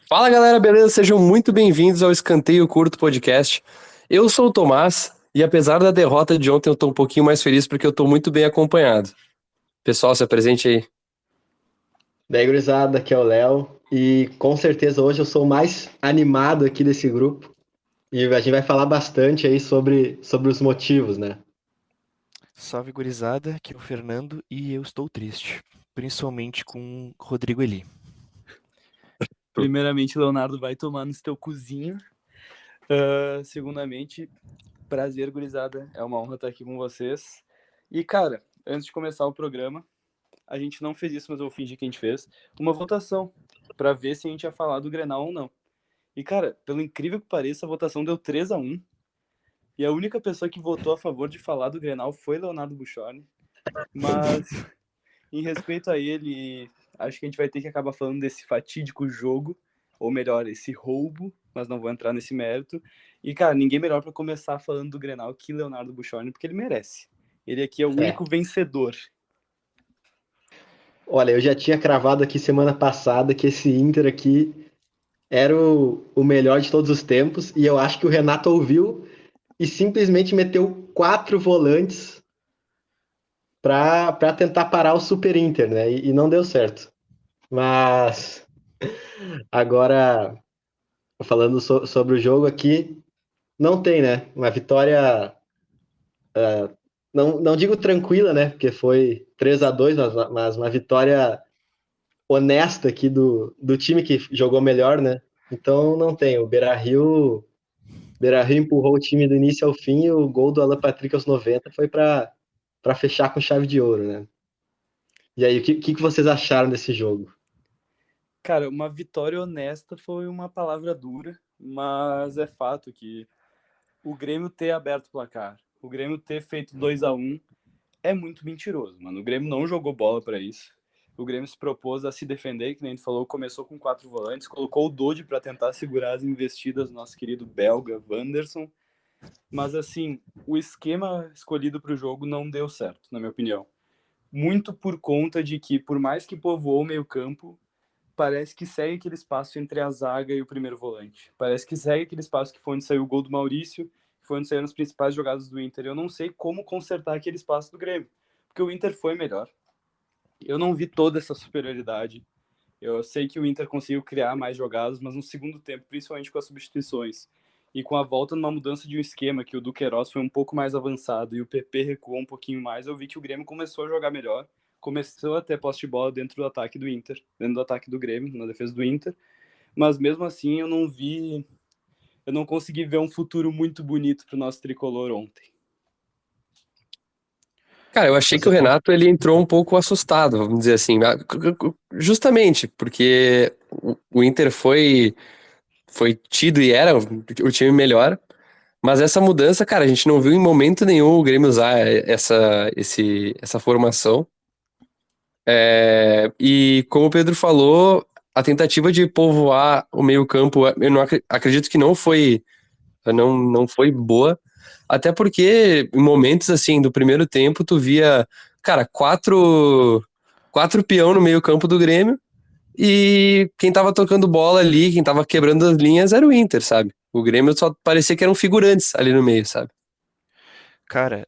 Fala galera, beleza? Sejam muito bem-vindos ao Escanteio Curto Podcast. Eu sou o Tomás e apesar da derrota de ontem eu tô um pouquinho mais feliz porque eu tô muito bem acompanhado. Pessoal, se apresente aí. Daí, gurizada, aqui é o Léo e com certeza hoje eu sou o mais animado aqui desse grupo e a gente vai falar bastante aí sobre os motivos, né? Salve gurizada, aqui é o Fernando e eu estou triste, principalmente com Rodrigo Eli. Primeiramente, Leonardo vai tomar no seu cozinho. Segundamente, prazer, gurizada. É uma honra estar aqui com vocês. E, cara, antes de começar o programa, a gente não fez isso, mas eu vou fingir que a gente fez, uma votação para ver se a gente ia falar do Grenal ou não. E, cara, pelo incrível que pareça, a votação deu 3-1. E a única pessoa que votou a favor de falar do Grenal foi Leonardo Buchorni. Mas, em respeito a ele, acho que a gente vai ter que acabar falando desse fatídico jogo, ou melhor, esse roubo, mas não vou entrar nesse mérito. E, cara, ninguém melhor para começar falando do Grenal que Leonardo Buchorni, porque ele merece. Ele aqui é o único vencedor. Olha, eu já tinha cravado aqui semana passada que esse Inter aqui era o melhor de todos os tempos e eu acho que o Renato ouviu e simplesmente meteu 4 volantes para tentar parar o Super Inter, né? E não deu certo. Mas agora, falando sobre o jogo aqui, não tem, né? Uma vitória, não digo tranquila, né? Porque foi 3-2, mas uma vitória honesta aqui do time que jogou melhor, né? Então não tem. O Beira-Rio empurrou o time do início ao fim e o gol do Alan Patrick aos 90 foi para fechar com chave de ouro, né? E aí, o que vocês acharam desse jogo? Cara, uma vitória honesta foi uma palavra dura, mas é fato que o Grêmio ter aberto o placar, o Grêmio ter feito 2-1 é muito mentiroso, mano. O Grêmio não jogou bola para isso. O Grêmio se propôs a se defender, que nem a gente falou, começou com 4 volantes, colocou o Dodi para tentar segurar as investidas do nosso querido belga Wanderson. Mas assim, o esquema escolhido para o jogo não deu certo, na minha opinião. Muito por conta de que, por mais que povoou o meio-campo, parece que segue aquele espaço entre a zaga e o primeiro volante. Parece que segue aquele espaço que foi onde saiu o gol do Maurício, que foi onde saíram as principais jogadas do Inter. Eu não sei como consertar aquele espaço do Grêmio, porque o Inter foi melhor. Eu não vi toda essa superioridade. Eu sei que o Inter conseguiu criar mais jogadas, mas no segundo tempo, principalmente com as substituições, e com a volta numa mudança de um esquema, que o Duqueiroz foi um pouco mais avançado e o PP recuou um pouquinho mais, eu vi que o Grêmio começou a jogar melhor, começou a ter posse de bola dentro do ataque do Inter, dentro do ataque do Grêmio, na defesa do Inter, mas mesmo assim eu não consegui ver um futuro muito bonito para o nosso tricolor ontem. Cara, eu achei que o Renato ele entrou um pouco assustado, vamos dizer assim, justamente porque o Inter foi tido e era o time melhor. Mas essa mudança, cara, a gente não viu em momento nenhum o Grêmio usar essa formação. E como o Pedro falou, a tentativa de povoar o meio-campo, eu não acredito que não foi boa. Até porque em momentos assim do primeiro tempo, tu via, cara, quatro peão no meio-campo do Grêmio. E quem tava tocando bola ali, quem tava quebrando as linhas era o Inter, sabe? O Grêmio só parecia que eram figurantes ali no meio, sabe? Cara,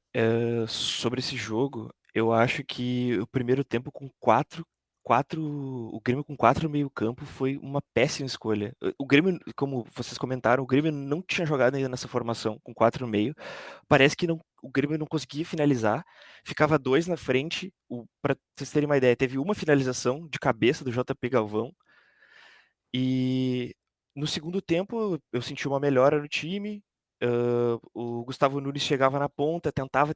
sobre esse jogo, eu acho que o primeiro tempo com o Grêmio com 4 no meio-campo foi uma péssima escolha. O Grêmio, como vocês comentaram, o Grêmio não tinha jogado ainda nessa formação com 4 no meio. Parece que o Grêmio não conseguia finalizar, ficava 2 na frente. Para vocês terem uma ideia, teve uma finalização de cabeça do JP Galvão. E no segundo tempo eu senti uma melhora no time. O Gustavo Nunes chegava na ponta, tentava,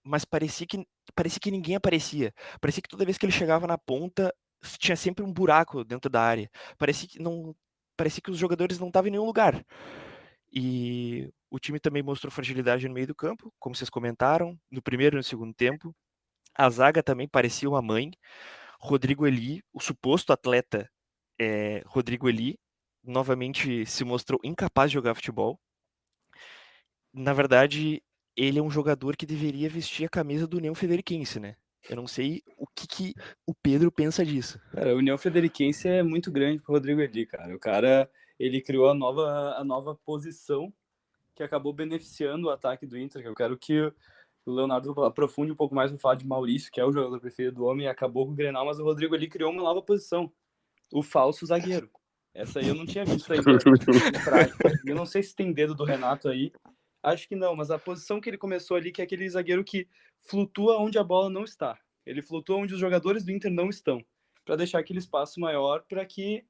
mas parecia que ninguém aparecia. Parecia que toda vez que ele chegava na ponta, tinha sempre um buraco dentro da área. Parecia que os jogadores não estavam em nenhum lugar. E o time também mostrou fragilidade no meio do campo, como vocês comentaram, no primeiro e no segundo tempo. A zaga também parecia uma mãe. Rodrigo Eli, o suposto atleta Rodrigo Eli, novamente se mostrou incapaz de jogar futebol. Na verdade, ele é um jogador que deveria vestir a camisa do União Frederiquense, né? Eu não sei o que o Pedro pensa disso. Cara, a União Frederiquense é muito grande pro Rodrigo Eli, cara. O cara, ele criou a nova posição que acabou beneficiando o ataque do Inter. Eu quero que o Leonardo aprofunde um pouco mais no fato de Maurício, que é o jogador preferido do homem, e acabou com o Grenal, mas o Rodrigo Eli criou uma nova posição, o falso zagueiro. Essa aí eu não tinha visto ainda em prática. Eu não sei se tem dedo do Renato aí, acho que não, mas a posição que ele começou ali, que é aquele zagueiro que flutua onde a bola não está. Ele flutua onde os jogadores do Inter não estão, para deixar aquele espaço maior para que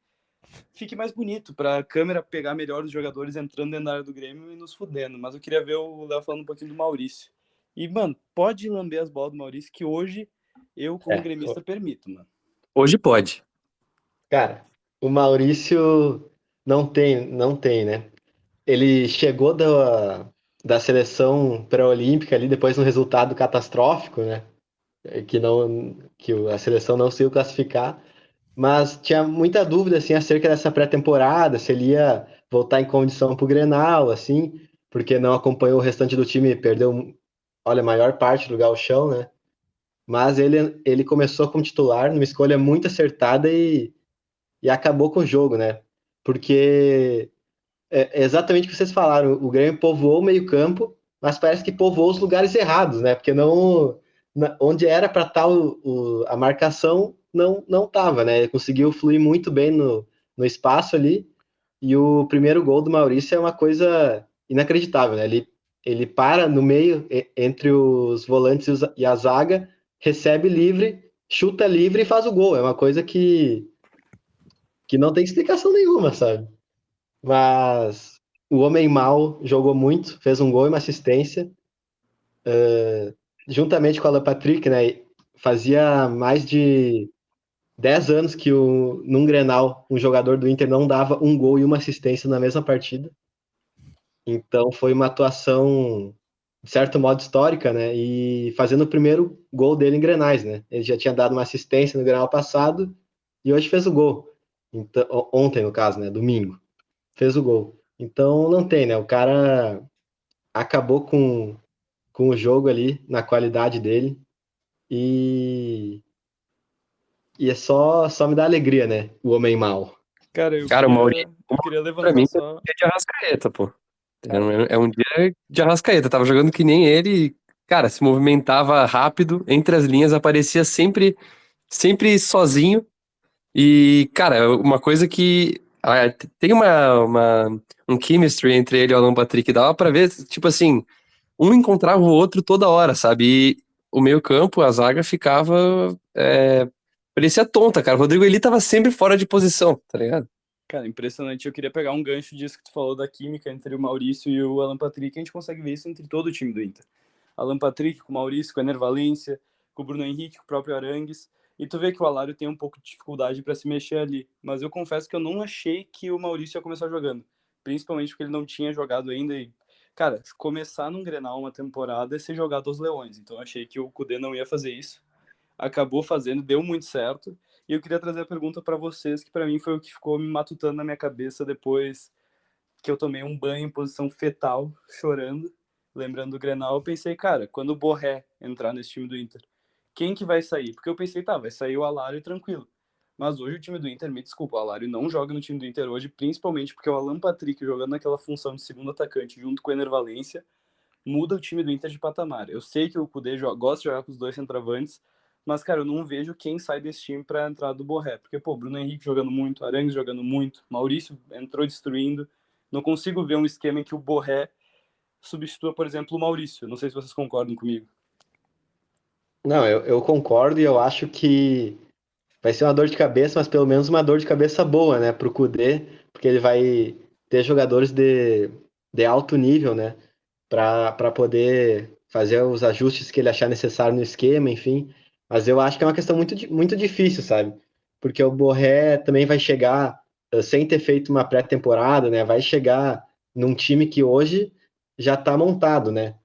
fique mais bonito, para a câmera pegar melhor os jogadores entrando dentro da área do Grêmio e nos fudendo. Mas eu queria ver o Léo falando um pouquinho do Maurício. E, mano, pode lamber as bolas do Maurício, que hoje eu, como gremista, permito, mano. Hoje pode. Cara, o Maurício não tem, né? Ele chegou da seleção pré-olímpica ali depois de um resultado catastrófico, né? A seleção não conseguiu classificar, mas tinha muita dúvida assim acerca dessa pré-temporada, se ele ia voltar em condição para o Grenal, assim, porque não acompanhou o restante do time, perdeu, olha, a maior parte do gauchão, né? Mas ele começou como titular numa escolha muito acertada e acabou com o jogo, né? Porque é exatamente o que vocês falaram, o Grêmio povoou o meio-campo, mas parece que povoou os lugares errados, né? Porque não, onde era para estar a marcação, não estava, né? Ele conseguiu fluir muito bem no espaço ali, e o primeiro gol do Maurício é uma coisa inacreditável, né? Ele para no meio, entre os volantes e a zaga, recebe livre, chuta livre e faz o gol. É uma coisa que não tem explicação nenhuma, sabe? Mas o homem mal jogou muito, fez um gol e uma assistência, juntamente com o Alan Patrick, né? Fazia mais de 10 anos que num Grenal um jogador do Inter não dava um gol e uma assistência na mesma partida. Então foi uma atuação, de certo modo, histórica, né? E fazendo o primeiro gol dele em Grenais, né? Ele já tinha dado uma assistência no Grenal passado e hoje fez o gol. Então, ontem, no caso, né? Domingo. Fez o gol. Então não tem, né? O cara acabou com o jogo ali, na qualidade dele. E é só me dá alegria, né? O homem mau. Cara, eu Cara, o Maurício, queria pra levantar mim, só... é dia de Arrascaeta, pô. É um dia de Arrascaeta. Tava jogando que nem ele, cara, se movimentava rápido, entre as linhas, aparecia sempre sozinho. E, cara, uma coisa que tem um chemistry entre ele e o Alan Patrick, dava pra ver, tipo assim, um encontrava o outro toda hora, sabe? E o meio-campo, a zaga ficava. Parecia tonta, cara. O Rodrigo Eli tava sempre fora de posição, tá ligado? Cara, impressionante. Eu queria pegar um gancho disso que tu falou da química entre o Maurício e o Alan Patrick. A gente consegue ver isso entre todo o time do Inter. Alan Patrick com o Maurício, com o Ener Valencia, com o Bruno Henrique, com o próprio Arangues. E tu vê que o Alário tem um pouco de dificuldade para se mexer ali. Mas eu confesso que eu não achei que o Maurício ia começar jogando. Principalmente porque ele não tinha jogado ainda. E, cara, começar num Grenal uma temporada é ser jogado aos leões. Então eu achei que o Kudê não ia fazer isso. Acabou fazendo, deu muito certo. E eu queria trazer a pergunta para vocês, que para mim foi o que ficou me matutando na minha cabeça depois que eu tomei um banho em posição fetal, chorando, lembrando do Grenal. Eu pensei, cara, quando o Borré entrar nesse time do Inter, quem que vai sair? Porque eu pensei, tá, vai sair o Alário tranquilo. Mas hoje o time do Inter, me desculpa, o Alário não joga no time do Inter hoje, principalmente porque o Alan Patrick jogando naquela função de segundo atacante junto com o Ener Valencia, muda o time do Inter de patamar. Eu sei que o Kudê gosta de jogar com os dois centroavantes, mas, cara, eu não vejo quem sai desse time pra entrada do Borré. Porque, pô, Bruno Henrique jogando muito, Arangues jogando muito, Maurício entrou destruindo. Não consigo ver um esquema em que o Borré substitua, por exemplo, o Maurício. Não sei se vocês concordam comigo. Não, eu concordo e eu acho que vai ser uma dor de cabeça, mas pelo menos uma dor de cabeça boa, né, pro Kudê, porque ele vai ter jogadores de alto nível, né, para poder fazer os ajustes que ele achar necessário no esquema, enfim. Mas eu acho que é uma questão muito difícil, sabe? Porque o Borré também vai chegar sem ter feito uma pré-temporada, né? Vai chegar num time que hoje já está montado, né?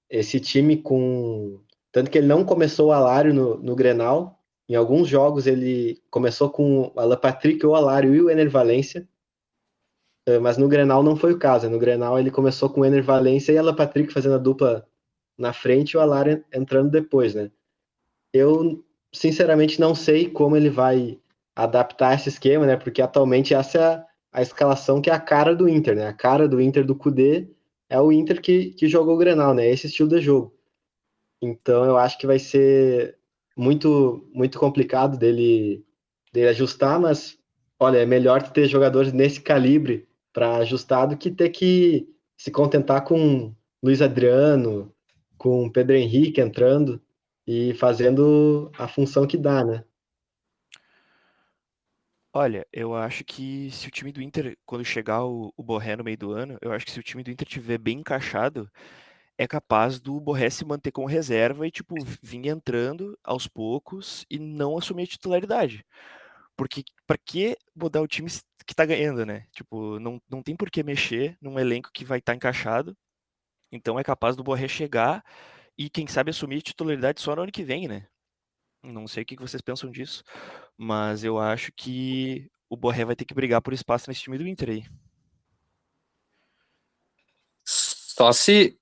Esse time com... Tanto que ele não começou o Alário no Grenal. Em alguns jogos ele começou com o Alan Patrick, o Alário e o Ener Valencia. Mas no Grenal não foi o caso. No Grenal ele começou com o Ener Valencia e o Alan Patrick fazendo a dupla na frente e o Alário entrando depois, né? Eu, sinceramente, não sei como ele vai adaptar esse esquema, né? Porque atualmente essa é a escalação que é a cara do Inter, né? A cara do Inter do Kudê é o Inter que jogou o Grenal, né? Esse estilo de jogo. Então eu acho que vai ser muito complicado dele ajustar, mas olha, é melhor ter jogadores nesse calibre para ajustar do que ter que se contentar com Luiz Adriano, com Pedro Henrique entrando e fazendo a função que dá, né? Olha, eu acho que se o time do Inter, quando chegar o Borré no meio do ano, eu acho que se o time do Inter tiver bem encaixado, é capaz do Borré se manter como reserva e, tipo, vir entrando aos poucos e não assumir a titularidade. Porque pra que mudar o time que tá ganhando, né? Tipo, não tem por que mexer num elenco que vai estar encaixado. Então é capaz do Borré chegar e, quem sabe, assumir a titularidade só no ano que vem, né? Não sei o que vocês pensam disso, mas eu acho que o Borré vai ter que brigar por espaço nesse time do Inter aí. Só se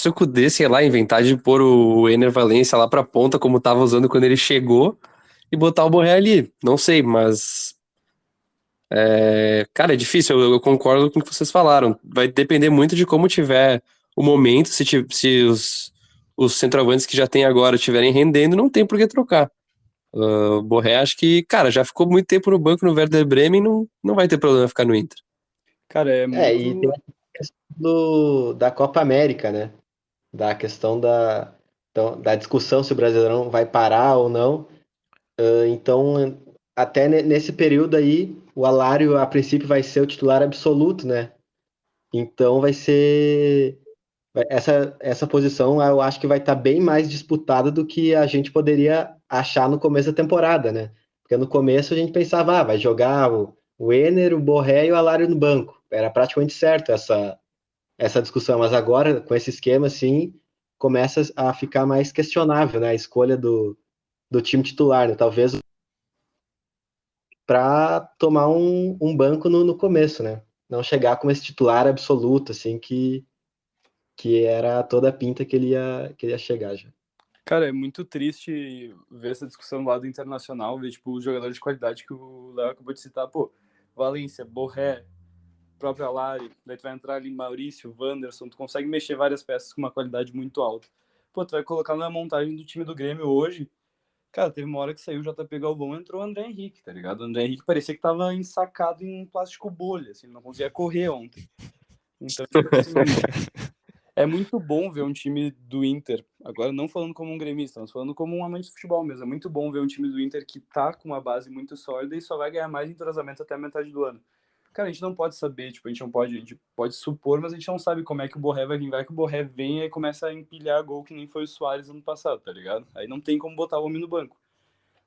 o Kudê, sei lá, inventar de pôr o Ener Valencia lá pra ponta, como tava usando quando ele chegou, e botar o Borré ali. Não sei, mas. Cara, é difícil, eu concordo com o que vocês falaram. Vai depender muito de como tiver o momento, se os centroavantes que já tem agora estiverem rendendo, não tem por que trocar. O Borré, acho que, cara, já ficou muito tempo no banco no Werder Bremen, não vai ter problema ficar no Inter. Cara, é E tem muito. a questão da Copa América, né? Da questão da discussão se o Brasileirão vai parar ou não. Então, até nesse período aí, o Alário, a princípio, vai ser o titular absoluto, né? Então, essa posição eu acho que vai estar bem mais disputada do que a gente poderia achar no começo da temporada, né? Porque no começo a gente pensava, vai jogar o Ener, o Borré e o Alário no banco. Era praticamente certo essa discussão, mas agora, com esse esquema, assim, começa a ficar mais questionável, né? A escolha do time titular, né? Talvez para tomar um banco no começo, né? Não chegar como esse titular absoluto, assim, que era toda a pinta que ele ia chegar já. Cara, é muito triste ver essa discussão lá do Internacional, ver, tipo, os jogadores de qualidade que o Léo acabou de citar. Pô, Valência, Borré, próprio Alari, daí tu vai entrar ali Maurício, Wanderson, tu consegue mexer várias peças com uma qualidade muito alta. Pô, tu vai colocar na montagem do time do Grêmio hoje, cara, teve uma hora que saiu o JP Galvão e entrou o André Henrique, tá ligado? O André Henrique parecia que tava ensacado em plástico bolha, assim, não conseguia correr ontem. Então, tipo assim, é muito bom ver um time do Inter, agora não falando como um gremista, mas falando como um amante de futebol mesmo. É muito bom ver um time do Inter que tá com uma base muito sólida e só vai ganhar mais entrosamento até a metade do ano. Cara, a gente não pode saber, tipo, a gente pode supor, mas a gente não sabe como é que o Borré vai vir. Vai que o Borré vem e começa a empilhar gol que nem foi o Soares ano passado, tá ligado? Aí não tem como botar o homem no banco.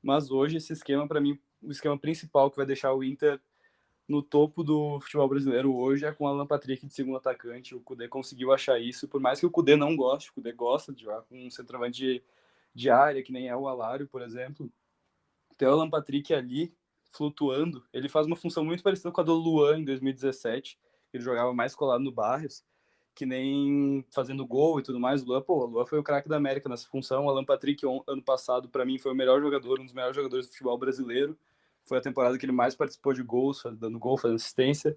Mas hoje esse esquema, para mim, o esquema principal que vai deixar o Inter no topo do futebol brasileiro hoje é com o Alan Patrick de segundo atacante. O Kudê conseguiu achar isso, por mais que o Kudê não goste, o Kudê gosta de jogar com um centroavante de área, que nem é o Alário, por exemplo. Ter o Alan Patrick ali, flutuando, ele faz uma função muito parecida com a do Luan em 2017, ele jogava mais colado no Barrios, que nem fazendo gol e tudo mais. O Luan foi o craque da América nessa função. O Alan Patrick, ano passado, para mim, foi o melhor jogador, um dos melhores jogadores do futebol brasileiro. Foi a temporada que ele mais participou de gols, dando gol, fazendo assistência.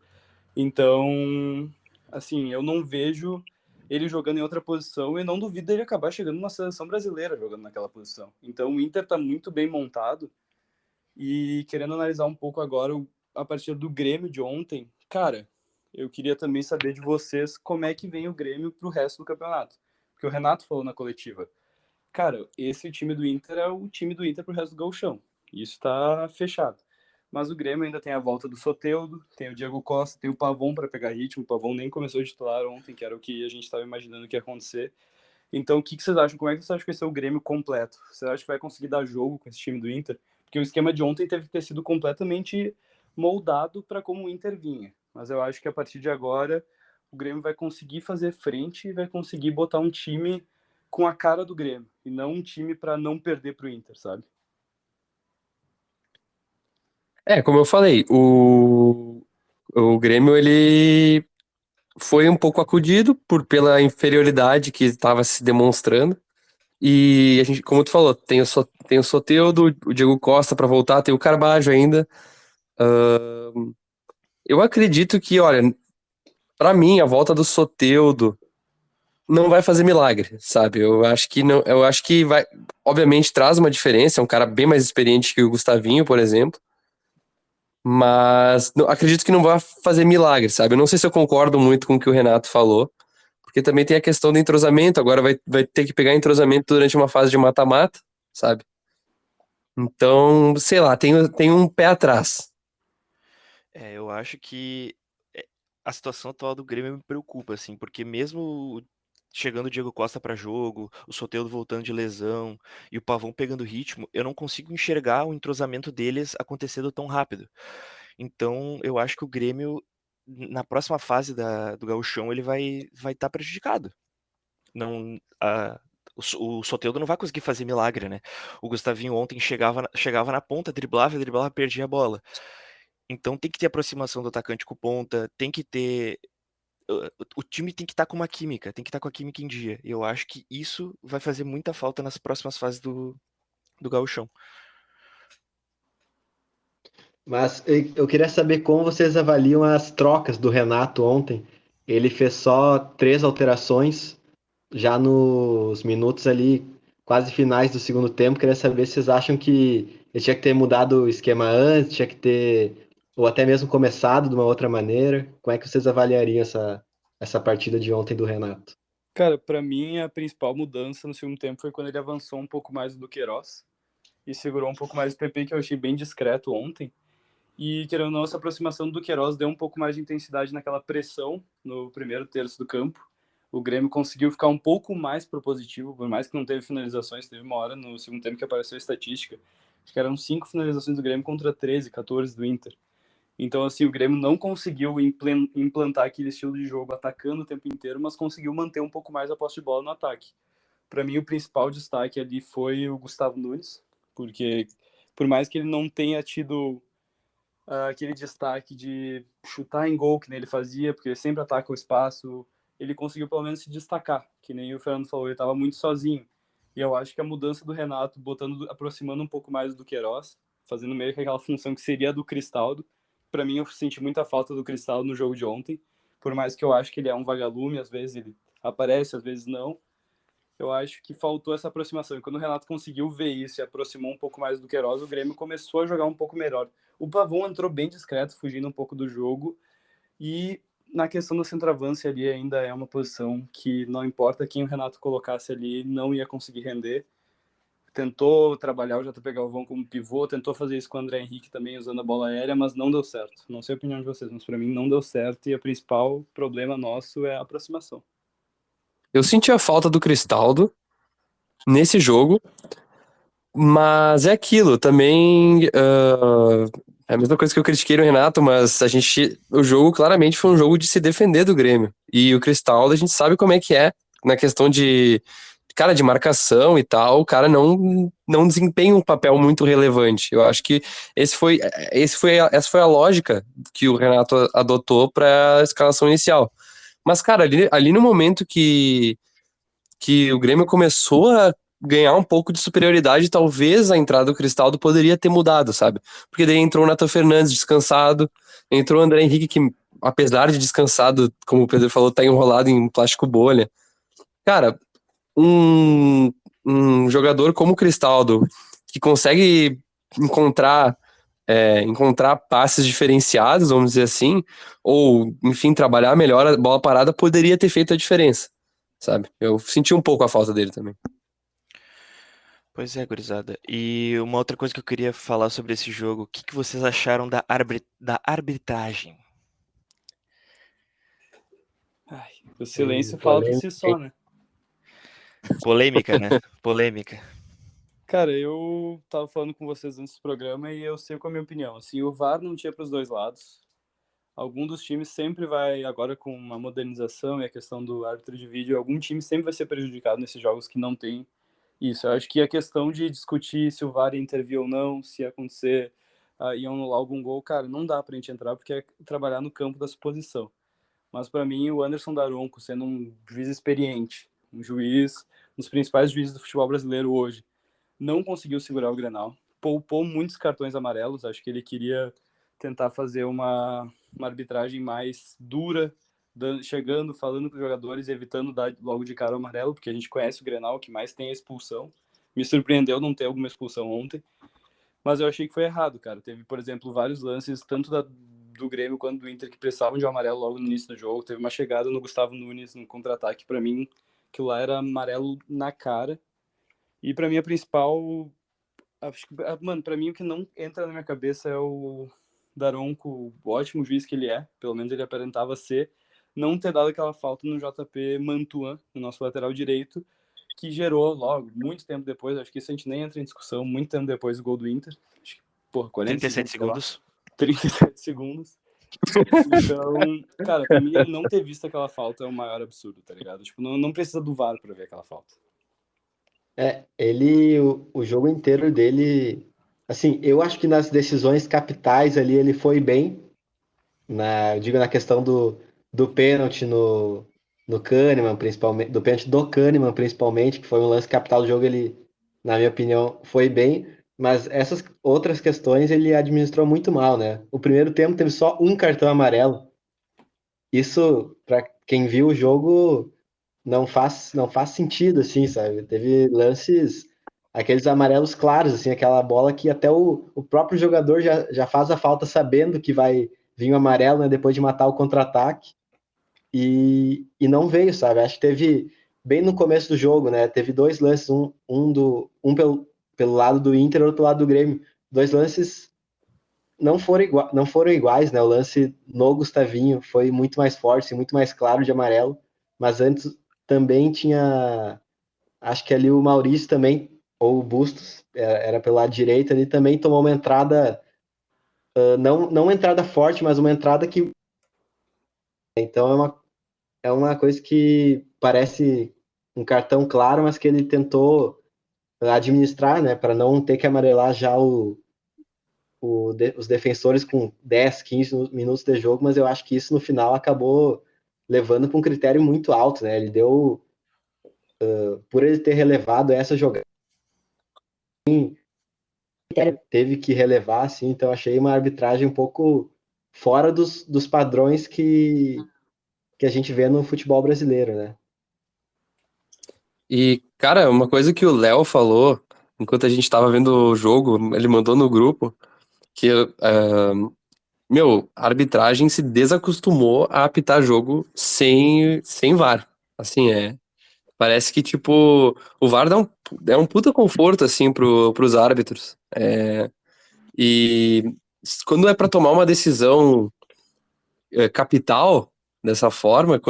Então, assim, eu não vejo ele jogando em outra posição e não duvido dele acabar chegando numa seleção brasileira jogando naquela posição. Então, o Inter está muito bem montado e querendo analisar um pouco agora a partir do Grêmio de ontem, cara, eu queria também saber de vocês como é que vem o Grêmio pro resto do campeonato. Porque o Renato falou na coletiva, cara, esse time do Inter é o time do Inter pro resto do gauchão. Isso tá fechado. Mas o Grêmio ainda tem a volta do Soteldo, tem o Diego Costa, tem o Pavon para pegar ritmo. O Pavon nem começou a titular ontem, que era o que a gente estava imaginando que ia acontecer. Então, o que vocês acham? Como é que vocês acham que vai ser o Grêmio completo? Você acha que vai conseguir dar jogo com esse time do Inter? Porque o esquema de ontem teve que ter sido completamente moldado para como o Inter vinha. Mas eu acho que a partir de agora o Grêmio vai conseguir fazer frente e vai conseguir botar um time com a cara do Grêmio e não um time para não perder para o Inter, sabe? Como eu falei, o Grêmio, ele foi um pouco acudido pela inferioridade que estava se demonstrando. E a gente, como tu falou, tem o Soteldo, o Diego Costa para voltar, tem o Carbajo ainda. Eu acredito que, olha, para mim, a volta do Soteldo não vai fazer milagre, sabe? Eu acho que não, eu acho que vai, obviamente traz uma diferença, é um cara bem mais experiente que o Gustavinho, por exemplo, mas acredito que não vai fazer milagre, sabe? Eu não sei se eu concordo muito com o que o Renato falou, porque também tem a questão do entrosamento, agora vai ter que pegar entrosamento durante uma fase de mata-mata, sabe? Então, sei lá, tem um pé atrás. Eu acho que a situação atual do Grêmio me preocupa, assim, porque mesmo chegando o Diego Costa para jogo, o Soteldo voltando de lesão e o Pavão pegando ritmo, eu não consigo enxergar o entrosamento deles acontecendo tão rápido. Então, eu acho que o Grêmio, na próxima fase do Gauchão, ele vai estar prejudicado. Não, o Soteldo não vai conseguir fazer milagre, né? O Gustavinho ontem chegava na ponta, driblava, perdia a bola. Então tem que ter aproximação do atacante com ponta, tem que ter. O time tem que estar com uma química, tem que estar com a química em dia. E eu acho que isso vai fazer muita falta nas próximas fases do Gauchão. Mas eu queria saber como vocês avaliam as trocas do Renato ontem. Ele fez só 3 alterações já nos minutos ali, quase finais do segundo tempo. Queria saber se vocês acham que ele tinha que ter mudado o esquema antes, tinha que ter, ou até mesmo começado de uma outra maneira. Como é que vocês avaliariam essa partida de ontem do Renato? Cara, pra mim a principal mudança no segundo tempo foi quando ele avançou um pouco mais do Queiroz e segurou um pouco mais o PP, que eu achei bem discreto ontem. E, querendo ou não, essa aproximação do Queiroz deu um pouco mais de intensidade naquela pressão no primeiro terço do campo. O Grêmio conseguiu ficar um pouco mais propositivo, por mais que não teve finalizações. Teve uma hora no segundo tempo que apareceu a estatística. Acho que eram 5 finalizações do Grêmio contra 13, 14 do Inter. Então, assim, o Grêmio não conseguiu implantar aquele estilo de jogo atacando o tempo inteiro, mas conseguiu manter um pouco mais a posse de bola no ataque. Para mim, o principal destaque ali foi o Gustavo Nunes, porque por mais que ele não tenha tido aquele destaque de chutar em gol que nem ele fazia, porque ele sempre ataca o espaço, ele conseguiu pelo menos se destacar, que nem o Fernando falou, ele estava muito sozinho. E eu acho que a mudança do Renato, aproximando um pouco mais do Queiroz, fazendo meio que aquela função que seria a do Cristaldo, para mim eu senti muita falta do Cristaldo no jogo de ontem, por mais que eu acho que ele é um vagalume, às vezes ele aparece, às vezes não, eu acho que faltou essa aproximação. E quando o Renato conseguiu ver isso e aproximou um pouco mais do Queiroz, o Grêmio começou a jogar um pouco melhor. O Pavão entrou bem discreto, fugindo um pouco do jogo. E na questão do centroavance ali ainda é uma posição que não importa quem o Renato colocasse ali, não ia conseguir render. Tentou trabalhar o JP Galvão como pivô, tentou fazer isso com o André Henrique também usando a bola aérea, mas não deu certo. Não sei a opinião de vocês, mas para mim não deu certo e o principal problema nosso é a aproximação. Eu senti a falta do Cristaldo nesse jogo, mas é aquilo, também é a mesma coisa que eu critiquei no Renato, mas o jogo claramente foi um jogo de se defender do Grêmio. E o Cristaldo, a gente sabe como é que é na questão cara, de marcação e tal, o cara não desempenha um papel muito relevante. Eu acho que essa foi a lógica que o Renato adotou para a escalação inicial. Mas, cara, ali no momento que o Grêmio começou a ganhar um pouco de superioridade, talvez a entrada do Cristaldo poderia ter mudado, sabe? Porque daí entrou o Nathan Fernandes descansado, entrou o André Henrique, que apesar de descansado, como o Pedro falou, tá enrolado em plástico bolha. Cara, um jogador como o Cristaldo, que consegue encontrar passes diferenciados, vamos dizer assim, ou, enfim, trabalhar melhor a bola parada, poderia ter feito a diferença, sabe? Eu senti um pouco a falta dele também. Pois é, gurizada. E uma outra coisa que eu queria falar sobre esse jogo, o que vocês acharam da arbitragem? Ai, o silêncio fala por si só, né? Polêmica, né? Polêmica. Cara, eu tava falando com vocês antes do programa e eu sei qual é a minha opinião. Assim, o VAR não tinha para os dois lados. Algum dos times sempre vai, agora com a modernização e a questão do árbitro de vídeo, algum time sempre vai ser prejudicado nesses jogos que não tem isso. Eu acho que a questão de discutir se o VAR ia intervir ou não, se ia acontecer, ia anular algum gol, cara, não dá pra gente entrar porque é trabalhar no campo da suposição. Mas para mim, o Anderson Daronco, sendo um juiz experiente, um juiz, um dos principais juízes do futebol brasileiro hoje, não conseguiu segurar o Grenal, poupou muitos cartões amarelos, acho que ele queria tentar fazer uma arbitragem mais dura, chegando, falando com os jogadores, evitando dar logo de cara o amarelo, porque a gente conhece o Grenal, que mais tem a expulsão. Me surpreendeu não ter alguma expulsão ontem, mas eu achei que foi errado, cara. Teve, por exemplo, vários lances, tanto do Grêmio quanto do Inter, que precisavam de um amarelo logo no início do jogo. Teve uma chegada no Gustavo Nunes, no contra-ataque, para mim, que lá era amarelo na cara. E para mim, a principal... Acho que, mano, para mim o que não entra na minha cabeça é o Daronco, o ótimo juiz que ele é, pelo menos ele aparentava ser, não ter dado aquela falta no JP Mantuan, no nosso lateral direito, que gerou logo, muito tempo depois, acho que isso a gente nem entra em discussão, muito tempo depois do gol do Inter, acho que, 37 segundos. 37 segundos. Então, cara, pra mim ele não ter visto aquela falta é o maior absurdo, tá ligado? Tipo, não precisa do VAR pra ver aquela falta. O jogo inteiro dele, assim, eu acho que nas decisões capitais ali ele foi bem, eu digo na questão do pênalti no Kahneman, principalmente, do pênalti do Kahneman, principalmente, que foi um lance capital do jogo, ele, na minha opinião, foi bem, mas essas outras questões ele administrou muito mal, né? O primeiro tempo teve só um cartão amarelo. Isso, para quem viu o jogo, não faz sentido, assim, sabe? Teve lances, aqueles amarelos claros, assim, aquela bola que até o próprio jogador já faz a falta sabendo que vai vir o amarelo, né, depois de matar o contra-ataque, e não veio, sabe? Acho que teve, bem no começo do jogo, né, teve dois lances, um pelo lado do Inter, outro lado do Grêmio. Dois lances não foram iguais, né? O lance no Gustavinho foi muito mais forte, muito mais claro de amarelo, mas antes também tinha, acho que ali o Maurício também, ou o Bustos, era pelo lado direito, ali também tomou uma entrada, não uma entrada forte, mas uma entrada que... Então é uma coisa que parece um cartão claro, mas que ele tentou administrar, né, para não ter que amarelar já os defensores com 10, 15 minutos de jogo, mas eu acho que isso no final acabou levando para um critério muito alto, né? Ele deu, por ele ter relevado essa jogada, teve que relevar, assim, então achei uma arbitragem um pouco fora dos padrões que a gente vê no futebol brasileiro, né? E, cara, uma coisa que o Léo falou enquanto a gente tava vendo o jogo, ele mandou no grupo que, a arbitragem se desacostumou a apitar jogo sem VAR. Assim, parece que, tipo, o VAR é um puta conforto, assim, pros árbitros. E quando é pra tomar uma decisão capital dessa forma,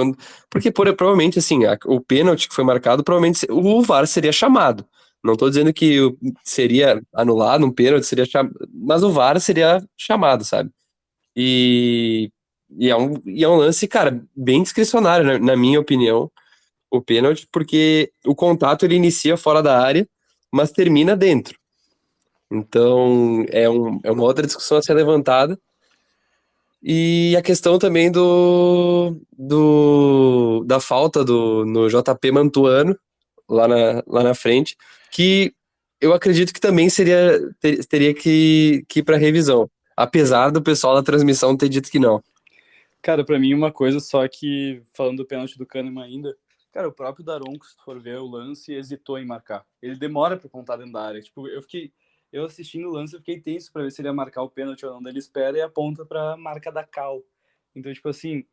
porque provavelmente, assim, o pênalti que foi marcado, provavelmente o VAR seria chamado. Não tô dizendo que seria anulado um pênalti, seria mas o VAR seria chamado, sabe? E, e é um lance, cara, bem discricionário, na minha opinião, o pênalti, porque o contato ele inicia fora da área, mas termina dentro. Então, é uma outra discussão a ser levantada. E a questão também da falta no JP Mantuano, lá na frente, que eu acredito que também teria que ir para revisão, apesar do pessoal da transmissão ter dito que não. Cara, pra mim uma coisa só que, falando do pênalti do Kahneman ainda, cara, o próprio Daronco, se tu for ver o lance, hesitou em marcar. Ele demora pra contar dentro da área. Tipo, eu assistindo o lance, eu fiquei tenso pra ver se ele ia marcar o pênalti ou não. Daí ele espera e aponta pra marca da Cal. Então, tipo assim,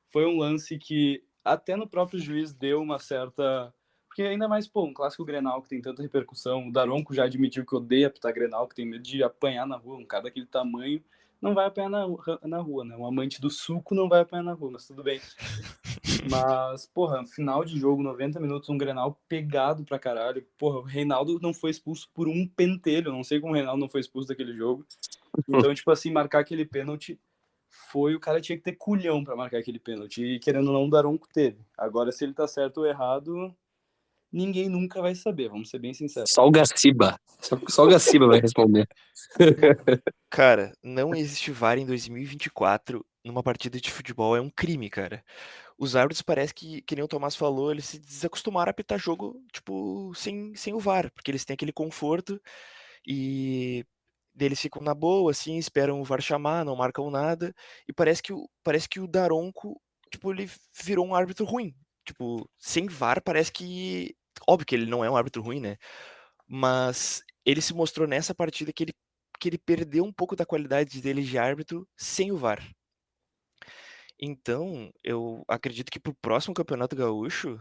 foi um lance que até no próprio juiz deu uma certa... Porque ainda mais, pô, um clássico Grenal que tem tanta repercussão. O Daronco já admitiu que odeia apitar Grenal, que tem medo de apanhar na rua. Um cara daquele tamanho não vai apanhar na rua, né? Um amante do suco não vai apanhar na rua, mas tudo bem. Mas, porra, final de jogo, 90 minutos, um Grenal pegado pra caralho. Porra, o Reinaldo não foi expulso por um pentelho. Não sei como o Reinaldo não foi expulso daquele jogo. Então, tipo assim, marcar aquele pênalti o cara tinha que ter culhão pra marcar aquele pênalti. E querendo ou não, o Daronco teve. Agora, se ele tá certo ou errado, ninguém nunca vai saber, vamos ser bem sinceros. Só o Gaciba. Só o Gaciba vai responder. Cara, não existe VAR em 2024 numa partida de futebol é um crime, cara. Os árbitros parece que nem o Tomás falou, eles se desacostumaram a apitar jogo, tipo, sem o VAR, porque eles têm aquele conforto e eles ficam na boa, assim, esperam o VAR chamar, não marcam nada, e parece que o Daronco, tipo, ele virou um árbitro ruim. Tipo, sem VAR parece que. Óbvio que ele não é um árbitro ruim, né? Mas ele se mostrou nessa partida que ele perdeu um pouco da qualidade dele de árbitro sem o VAR. Então, eu acredito que pro próximo Campeonato Gaúcho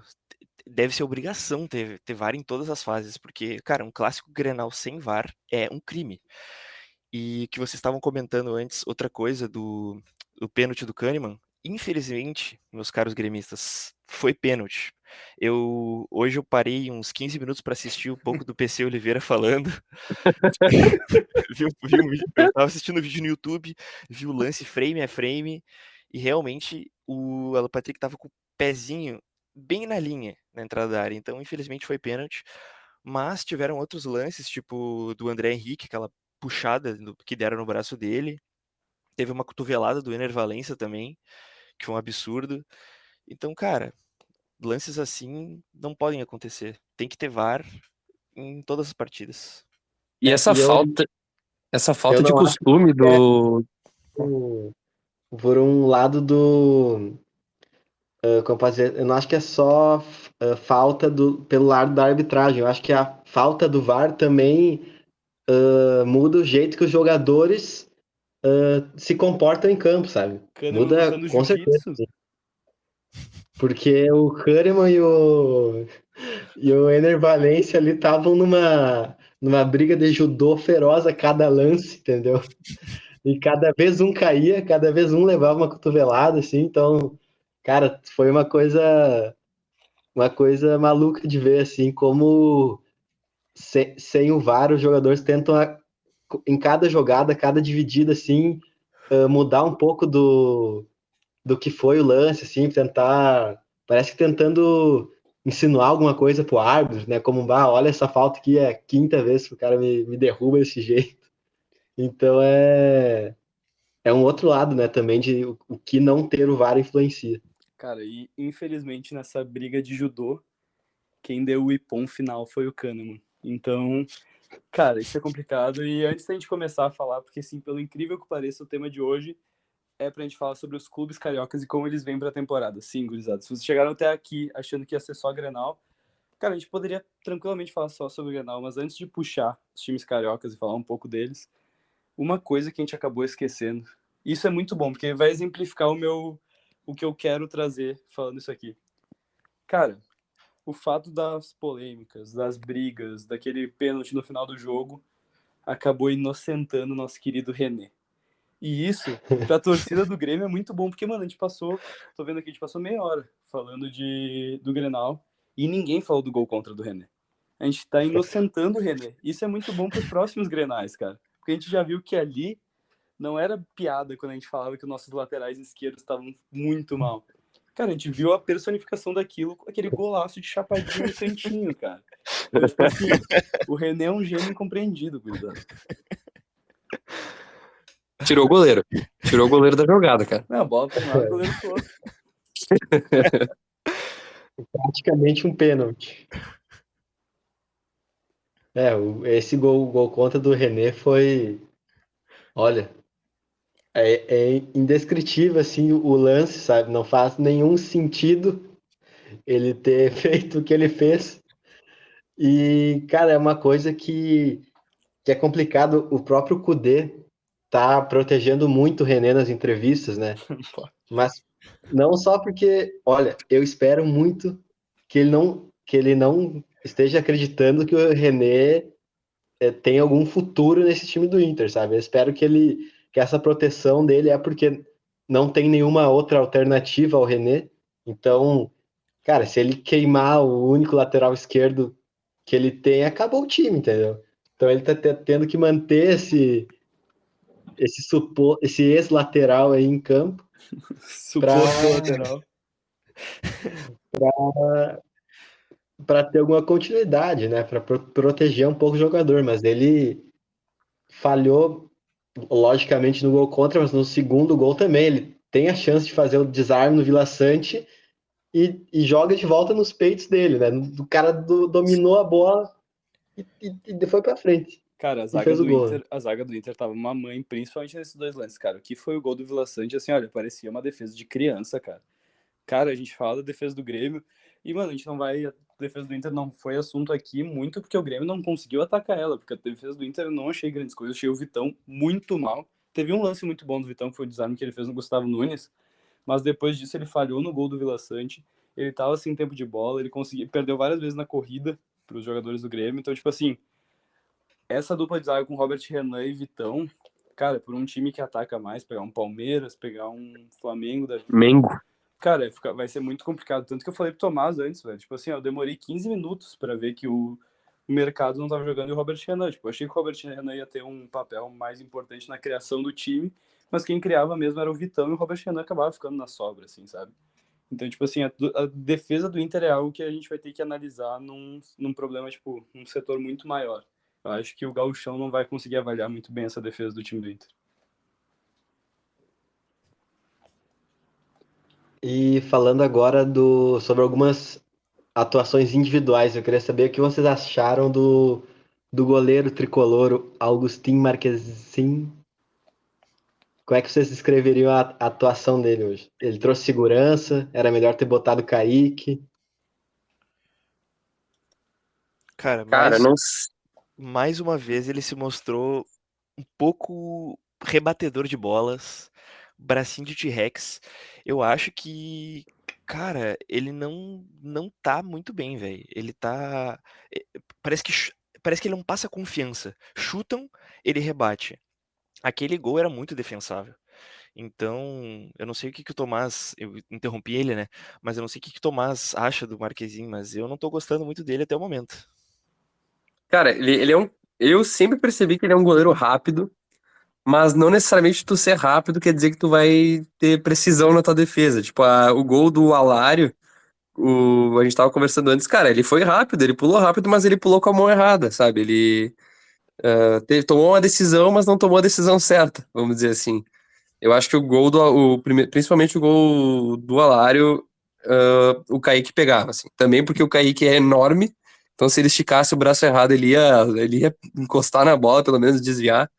deve ser obrigação ter VAR em todas as fases, porque, cara, um clássico Grenal sem VAR é um crime. E que vocês estavam comentando antes, outra coisa do pênalti do Kahneman, infelizmente, meus caros gremistas, foi pênalti. Hoje eu parei uns 15 minutos para assistir um pouco do PC Oliveira falando. Eu tava assistindo o vídeo no YouTube, vi o lance frame a frame, e realmente o Alan Patrick tava com o pezinho bem na linha na entrada da área, então infelizmente foi pênalti. Mas tiveram outros lances, tipo do André Henrique, aquela puxada que deram no braço dele. Teve uma cotovelada do Ener Valencia também, que foi um absurdo. Então, cara, lances assim não podem acontecer. Tem que ter VAR em todas as partidas. E essa E eu, falta, essa eu falta de não acho costume que é do. por um lado do. Como eu posso dizer, eu não acho que é só falta pelo lado da arbitragem. Eu acho que a falta do VAR também muda o jeito que os jogadores se comportam em campo, sabe? Kahneman Muda lutando com certeza. jiu-jitsu? Porque o Kahneman e o Ener Valencia ali estavam numa briga de judô feroz a cada lance, entendeu? E cada vez um caía, cada vez um levava uma cotovelada, assim, então, cara, foi uma coisa maluca de ver, assim, como sem o VAR os jogadores tentam, em cada jogada, cada dividida, assim, mudar um pouco do que foi o lance, assim, parece que tentando insinuar alguma coisa pro árbitro, né, como, olha essa falta aqui, é a quinta vez que o cara me derruba desse jeito. Então é um outro lado, né, também de o que não ter o VAR influencia. Cara, e infelizmente nessa briga de judô, quem deu o ippon final foi o Kahneman. Então, cara, isso é complicado. E antes da gente começar a falar, porque assim, pelo incrível que pareça, o tema de hoje é pra gente falar sobre os clubes cariocas e como eles vêm pra temporada. Sim, gurizada. Se vocês chegaram até aqui achando que ia ser só Grenal, cara, a gente poderia tranquilamente falar só sobre o Grenal, mas antes de puxar os times cariocas e falar um pouco deles, uma coisa que a gente acabou esquecendo. Isso é muito bom, porque vai exemplificar o que eu quero trazer falando isso aqui. Cara, o fato das polêmicas, das brigas, daquele pênalti no final do jogo, acabou inocentando o nosso querido René. E isso, pra torcida do Grêmio, é muito bom, porque, mano, a gente passou, tô vendo aqui, a gente passou meia hora falando do Grenal, e ninguém falou do gol contra do René. A gente tá inocentando o René. Isso é muito bom pros próximos Grenais, cara. Porque a gente já viu que ali não era piada quando a gente falava que os nossos laterais esquerdos estavam muito mal. Cara, a gente viu a personificação daquilo com aquele golaço de chapadinha no cantinho, cara. Então, tipo assim, o René é um gênio incompreendido, cuidado. Tirou o goleiro. Tirou o goleiro da jogada, cara. Não, a bola pra um lado, o goleiro pro outro. Praticamente um pênalti. Esse gol contra do René foi, olha, é indescritível, assim, o lance, sabe? Não faz nenhum sentido ele ter feito o que ele fez. E, cara, é uma coisa que é complicado. O próprio Kudê tá protegendo muito o René nas entrevistas, né? Mas não só porque, olha, eu espero muito que ele não esteja acreditando que o René tem algum futuro nesse time do Inter, sabe? Eu espero que essa proteção dele é porque não tem nenhuma outra alternativa ao René. Então, cara, se ele queimar o único lateral esquerdo que ele tem, acabou o time, entendeu? Então ele tá tendo que manter esse ex-lateral aí em campo Suposto lateral. para ter alguma continuidade, né? Para proteger um pouco o jogador, mas ele falhou logicamente no gol contra, mas no segundo gol também tem a chance de fazer o desarme no Vila Sante e joga de volta nos peitos dele, né? O cara dominou a bola e foi pra frente. Cara, E fez o gol. A zaga do Inter tava uma mãe, principalmente nesses dois lances, cara. O que foi o gol do Vila Sante, assim, olha, parecia uma defesa de criança, cara. Cara, a gente fala da defesa do Grêmio e, mano, a gente não vai... A defesa do Inter não foi assunto aqui muito porque o Grêmio não conseguiu atacar ela, porque a defesa do Inter eu não achei grandes coisas, eu achei o Vitão muito mal. Teve um lance muito bom do Vitão, que foi o desarme que ele fez no Gustavo Nunes, mas depois disso ele falhou no gol do Vila Sante, ele tava sem tempo de bola, ele perdeu várias vezes na corrida pros jogadores do Grêmio, então, tipo assim, essa dupla de zaga com Robert Renan e Vitão, cara, por um time que ataca mais, pegar um Palmeiras, pegar um Flamengo da vida, Mengo. cara, vai ser muito complicado. Tanto que eu falei pro Tomás antes, velho. Tipo assim, eu demorei 15 minutos pra ver que o mercado não tava jogando e o Robert Renan. Tipo, eu achei que o Robert Renan ia ter um papel mais importante na criação do time, mas quem criava mesmo era o Vitão e o Robert Renan acabava ficando na sobra, assim, sabe? Então, tipo assim, a defesa do Inter é algo que a gente vai ter que analisar num problema, tipo, num setor muito maior. Eu acho que o Gauchão não vai conseguir avaliar muito bem essa defesa do time do Inter. E falando agora sobre algumas atuações individuais, eu queria saber o que vocês acharam do goleiro tricolor Augustin Marquezin. Como é que vocês descreveriam a atuação dele hoje? Ele trouxe segurança? Era melhor ter botado o Kaique? Cara, Cara, não. mais uma vez ele se mostrou um pouco rebatedor de bolas, bracinho de T-Rex. Eu acho que, cara, ele não tá muito bem, velho. Ele tá parece que parece que ele não passa confiança. Chutam, ele rebate. Aquele gol era muito defensável. Então, eu não sei o que que o Tomás, eu interrompi ele, né? Mas eu não sei o que que o Tomás acha do Marquezinho, mas eu não tô gostando muito dele até o momento. Cara, ele é um. Eu sempre percebi que ele é um goleiro rápido, mas não necessariamente tu ser rápido quer dizer que tu vai ter precisão na tua defesa. Tipo, o gol do Alário, a gente tava conversando antes, cara, ele foi rápido, ele pulou rápido, mas ele pulou com a mão errada, sabe? Ele tomou uma decisão, mas não tomou a decisão certa, vamos dizer assim. Eu acho que o gol principalmente o gol do Alário, o Kaique pegava, assim. Também porque o Kaique é enorme, então se ele esticasse o braço errado, ele ia encostar na bola, pelo menos desviar.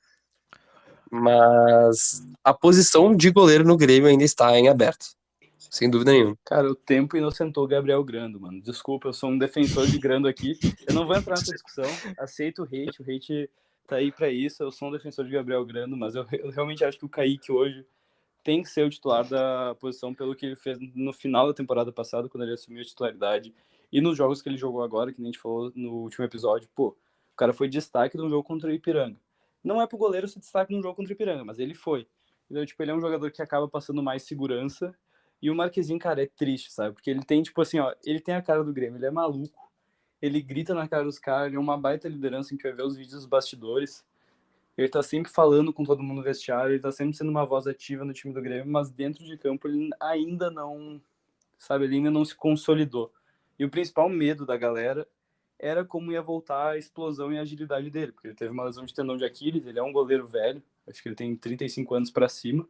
Mas a posição de goleiro no Grêmio ainda está em aberto, sem dúvida nenhuma. Cara, o tempo inocentou o Gabriel Grando, mano. Desculpa, eu sou um defensor de Grando aqui. Eu não vou entrar nessa discussão. Aceito o hate tá aí pra isso. Eu sou um defensor de Gabriel Grando, mas eu realmente acho que o Kaique hoje tem que ser o titular da posição pelo que ele fez no final da temporada passada, quando ele assumiu a titularidade. E nos jogos que ele jogou agora, que nem a gente falou no último episódio, pô, o cara foi destaque no jogo contra o Ipiranga. Não é pro goleiro se destaque no jogo contra o Ipiranga, mas ele foi. Então, tipo, ele é um jogador que acaba passando mais segurança. E o Marquezinho, cara, é triste, sabe? Porque ele tem, tipo assim, ó, ele tem a cara do Grêmio, ele é maluco. Ele grita na cara dos caras, ele é uma baita liderança, a gente vai ver os vídeos dos bastidores. Ele tá sempre falando com todo mundo no vestiário, ele tá sempre sendo uma voz ativa no time do Grêmio, mas dentro de campo ele ainda não, sabe, ele ainda não se consolidou. E o principal medo da galera era como ia voltar a explosão e a agilidade dele, porque ele teve uma lesão de tendão de Aquiles, ele é um goleiro velho, acho que ele tem 35 anos para cima.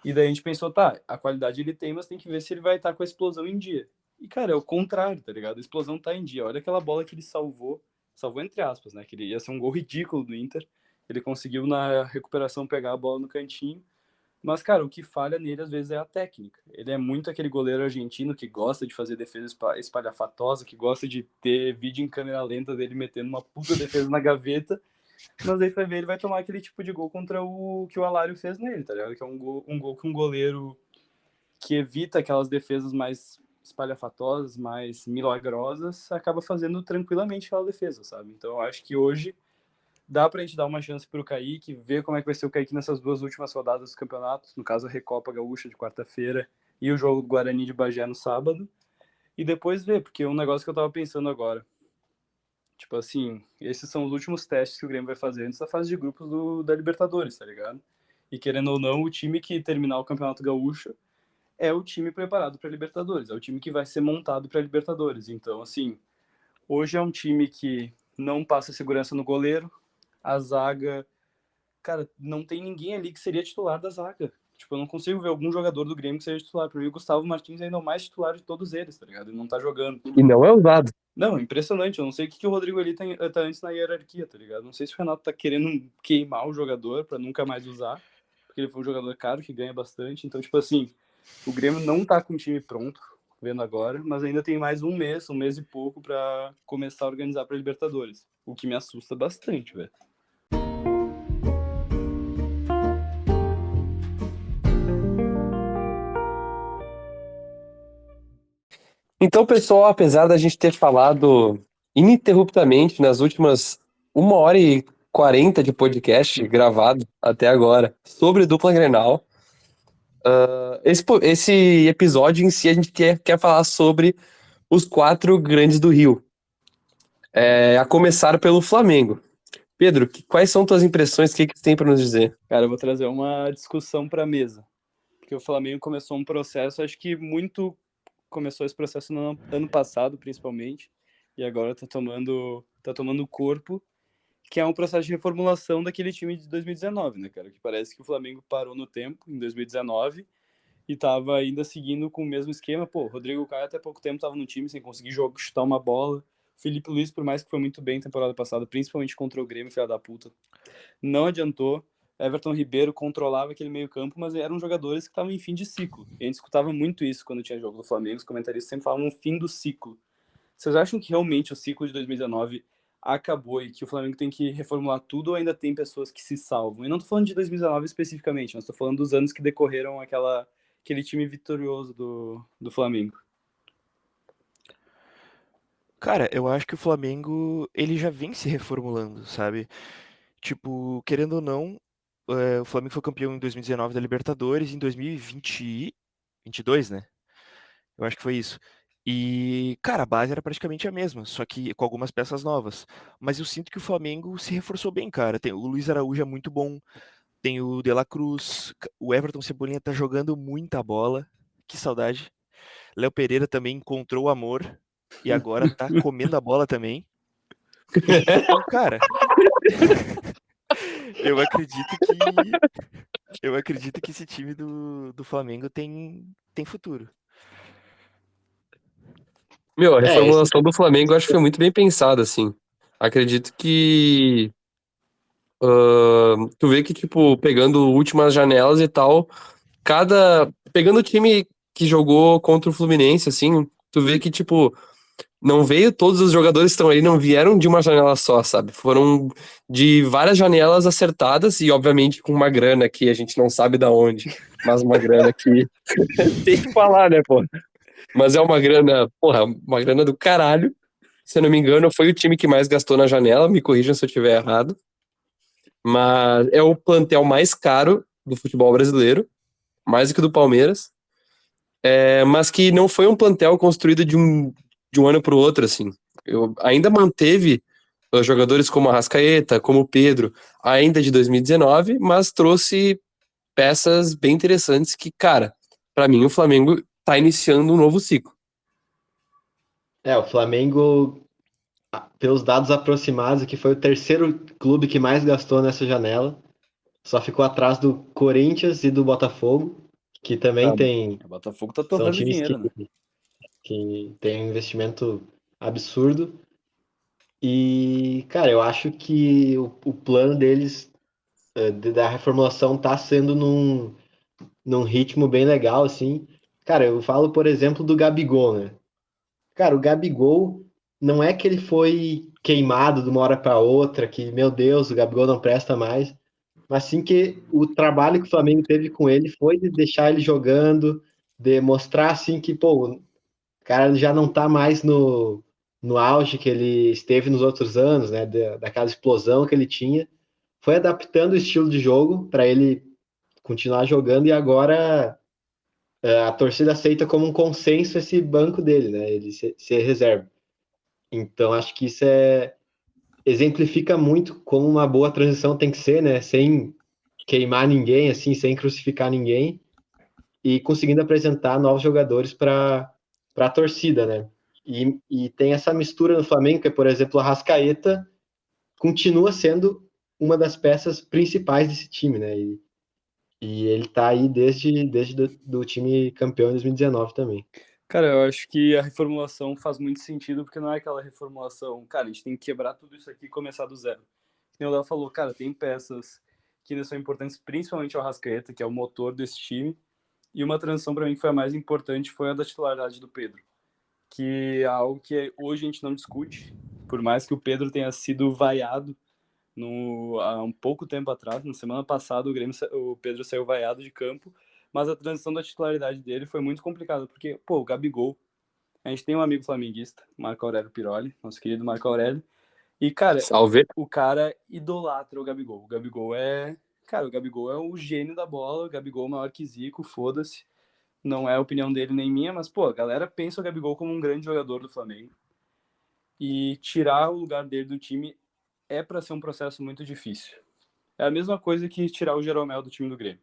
E daí a gente pensou, tá, a qualidade ele tem, mas tem que ver se ele vai estar com a explosão em dia. E, cara, é o contrário, tá ligado? A explosão tá em dia. Olha aquela bola que ele salvou entre aspas, né? Que ele ia ser um gol ridículo do Inter. Ele conseguiu na recuperação pegar a bola no cantinho. Mas, cara, o que falha nele às vezes é a técnica. Ele é muito aquele goleiro argentino que gosta de fazer defesa espalhafatosa, que gosta de ter vídeo em câmera lenta dele metendo uma puta defesa na gaveta. Mas aí vai ver, ele vai tomar aquele tipo de gol contra o que o Alário fez nele, tá ligado? Que é um gol que um goleiro que evita aquelas defesas mais espalhafatosas, mais milagrosas, acaba fazendo tranquilamente aquela defesa, sabe? Então eu acho que hoje dá pra gente dar uma chance pro Kaique, ver como é que vai ser o Kaique nessas duas últimas rodadas dos campeonatos, no caso a Recopa Gaúcha de quarta-feira e o jogo do Guarani de Bagé no sábado, e depois ver, porque é um negócio que eu tava pensando agora. Tipo assim, esses são os últimos testes que o Grêmio vai fazer antes da fase de grupos da Libertadores, tá ligado? E querendo ou não, o time que terminar o Campeonato Gaúcho é o time preparado para Libertadores, é o time que vai ser montado para Libertadores. Então, assim, hoje é um time que não passa segurança no goleiro, a zaga, cara, não tem ninguém ali que seria titular da zaga. Tipo, eu não consigo ver algum jogador do Grêmio que seja titular. Pra mim, o Gustavo Martins ainda é o mais titular de todos eles, tá ligado? Ele não tá jogando. E não é usado. Não, impressionante. Eu não sei o que o Rodrigo ali tá antes na hierarquia, tá ligado? Não sei se o Renato tá querendo queimar o jogador pra nunca mais usar, porque ele foi um jogador caro que ganha bastante. Então, tipo assim, o Grêmio não tá com o time pronto, vendo agora, mas ainda tem mais um mês e pouco pra começar a organizar pra Libertadores. O que me assusta bastante, velho. Então, pessoal, apesar da gente ter falado ininterruptamente nas últimas 1h40 de podcast gravado até agora sobre dupla Grenal, esse episódio em si a gente quer falar sobre os 4 grandes do Rio. A começar pelo Flamengo. Pedro, quais são tuas impressões? O que tu tem para nos dizer? Cara, eu vou trazer uma discussão pra mesa. Porque o Flamengo começou um processo, acho que muito começou esse processo no ano passado, principalmente, e agora tá tomando corpo, que é um processo de reformulação daquele time de 2019, né, cara? Que parece que o Flamengo parou no tempo, em 2019, e tava ainda seguindo com o mesmo esquema. Pô, Rodrigo Caio até pouco tempo tava no time sem conseguir chutar uma bola. Felipe Luiz, por mais que foi muito bem temporada passada, principalmente contra o Grêmio, filha da puta, não adiantou. Everton Ribeiro controlava aquele meio campo, mas eram jogadores que estavam em fim de ciclo. E a gente escutava muito isso quando tinha jogo do Flamengo, os comentaristas sempre falavam no fim do ciclo. Vocês acham que realmente o ciclo de 2019 acabou e que o Flamengo tem que reformular tudo ou ainda tem pessoas que se salvam? E não tô falando de 2019 especificamente, mas tô falando dos anos que decorreram aquele time vitorioso do Flamengo. Cara, eu acho que o Flamengo, ele já vem se reformulando, sabe? Tipo, querendo ou não, o Flamengo foi campeão em 2019 da Libertadores, em 2022, né? Eu acho que foi isso. E, cara, a base era praticamente a mesma, só que com algumas peças novas. Mas eu sinto que o Flamengo se reforçou bem, cara. Tem, o Luiz Araújo é muito bom, tem o De La Cruz, o Everton Cebolinha tá jogando muita bola. Que saudade. Léo Pereira também encontrou o amor e agora tá comendo a bola também. Então, cara, eu acredito que esse time do Flamengo tem futuro. Meu, a É, esse, reformulação do Flamengo eu acho que foi muito bem pensada, assim. Acredito que tu vê que, tipo, pegando últimas janelas e tal, pegando o time que jogou contra o Fluminense, assim, tu vê que, tipo, não veio todos os jogadores que estão ali, não vieram de uma janela só, sabe? Foram de várias janelas acertadas e, obviamente, com uma grana que a gente não sabe da onde, mas uma grana que tem que falar, né, pô? Mas é uma grana, porra, uma grana do caralho. Se eu não me engano, foi o time que mais gastou na janela, me corrijam se eu estiver errado. Mas é o plantel mais caro do futebol brasileiro, mais do que o do Palmeiras. Mas que não foi um plantel construído de um ano para o outro, assim. Eu ainda manteve jogadores como a Arrascaeta, como o Pedro, ainda de 2019, mas trouxe peças bem interessantes que, cara, para mim o Flamengo tá iniciando um novo ciclo. o Flamengo, pelos dados aproximados, que foi o terceiro clube que mais gastou nessa janela. Só ficou atrás do Corinthians e do Botafogo, que também O Botafogo tá são torrando times dinheiro, né? que têm um investimento absurdo. E, cara, eu acho que o plano deles, da reformulação, tá sendo num ritmo bem legal, assim. Cara, eu falo, por exemplo, do Gabigol, né? Cara, o Gabigol não é que ele foi queimado de uma hora para outra, que, meu Deus, o Gabigol não presta mais, mas sim que o trabalho que o Flamengo teve com ele foi de deixar ele jogando, de mostrar assim que, pô, o cara já não tá mais no auge que ele esteve nos outros anos, né, daquela explosão que ele tinha, foi adaptando o estilo de jogo para ele continuar jogando e agora a torcida aceita como um consenso esse banco dele, né, ele ser reserva. Então acho que isso exemplifica muito como uma boa transição tem que ser, né, sem queimar ninguém, assim, sem crucificar ninguém, e conseguindo apresentar novos jogadores para a torcida, né? E tem essa mistura no Flamengo, que, por exemplo, a Arrascaeta continua sendo uma das peças principais desse time, né? E ele tá aí desde do time campeão em 2019 também. Cara, eu acho que a reformulação faz muito sentido, porque não é aquela reformulação, cara, a gente tem que quebrar tudo isso aqui e começar do zero. Como o Léo falou, cara, tem peças que ainda são importantes, principalmente o Arrascaeta, que é o motor desse time, e uma transição para mim que foi a mais importante foi a da titularidade do Pedro, que é algo que hoje a gente não discute, por mais que o Pedro tenha sido vaiado há um pouco tempo atrás, na semana passada o Pedro saiu vaiado de campo, mas a transição da titularidade dele foi muito complicada, porque, pô, o Gabigol, a gente tem um amigo flamenguista, Marco Aurélio Piroli, nosso querido Marco Aurélio, e, cara, Salve. o cara idolatra o Gabigol. Cara, o Gabigol é o gênio da bola, o Gabigol é maior que Zico, foda-se. Não é a opinião dele nem minha, mas, pô, a galera pensa o Gabigol como um grande jogador do Flamengo. E tirar o lugar dele do time é para ser um processo muito difícil. É a mesma coisa que tirar o Jeromel do time do Grêmio.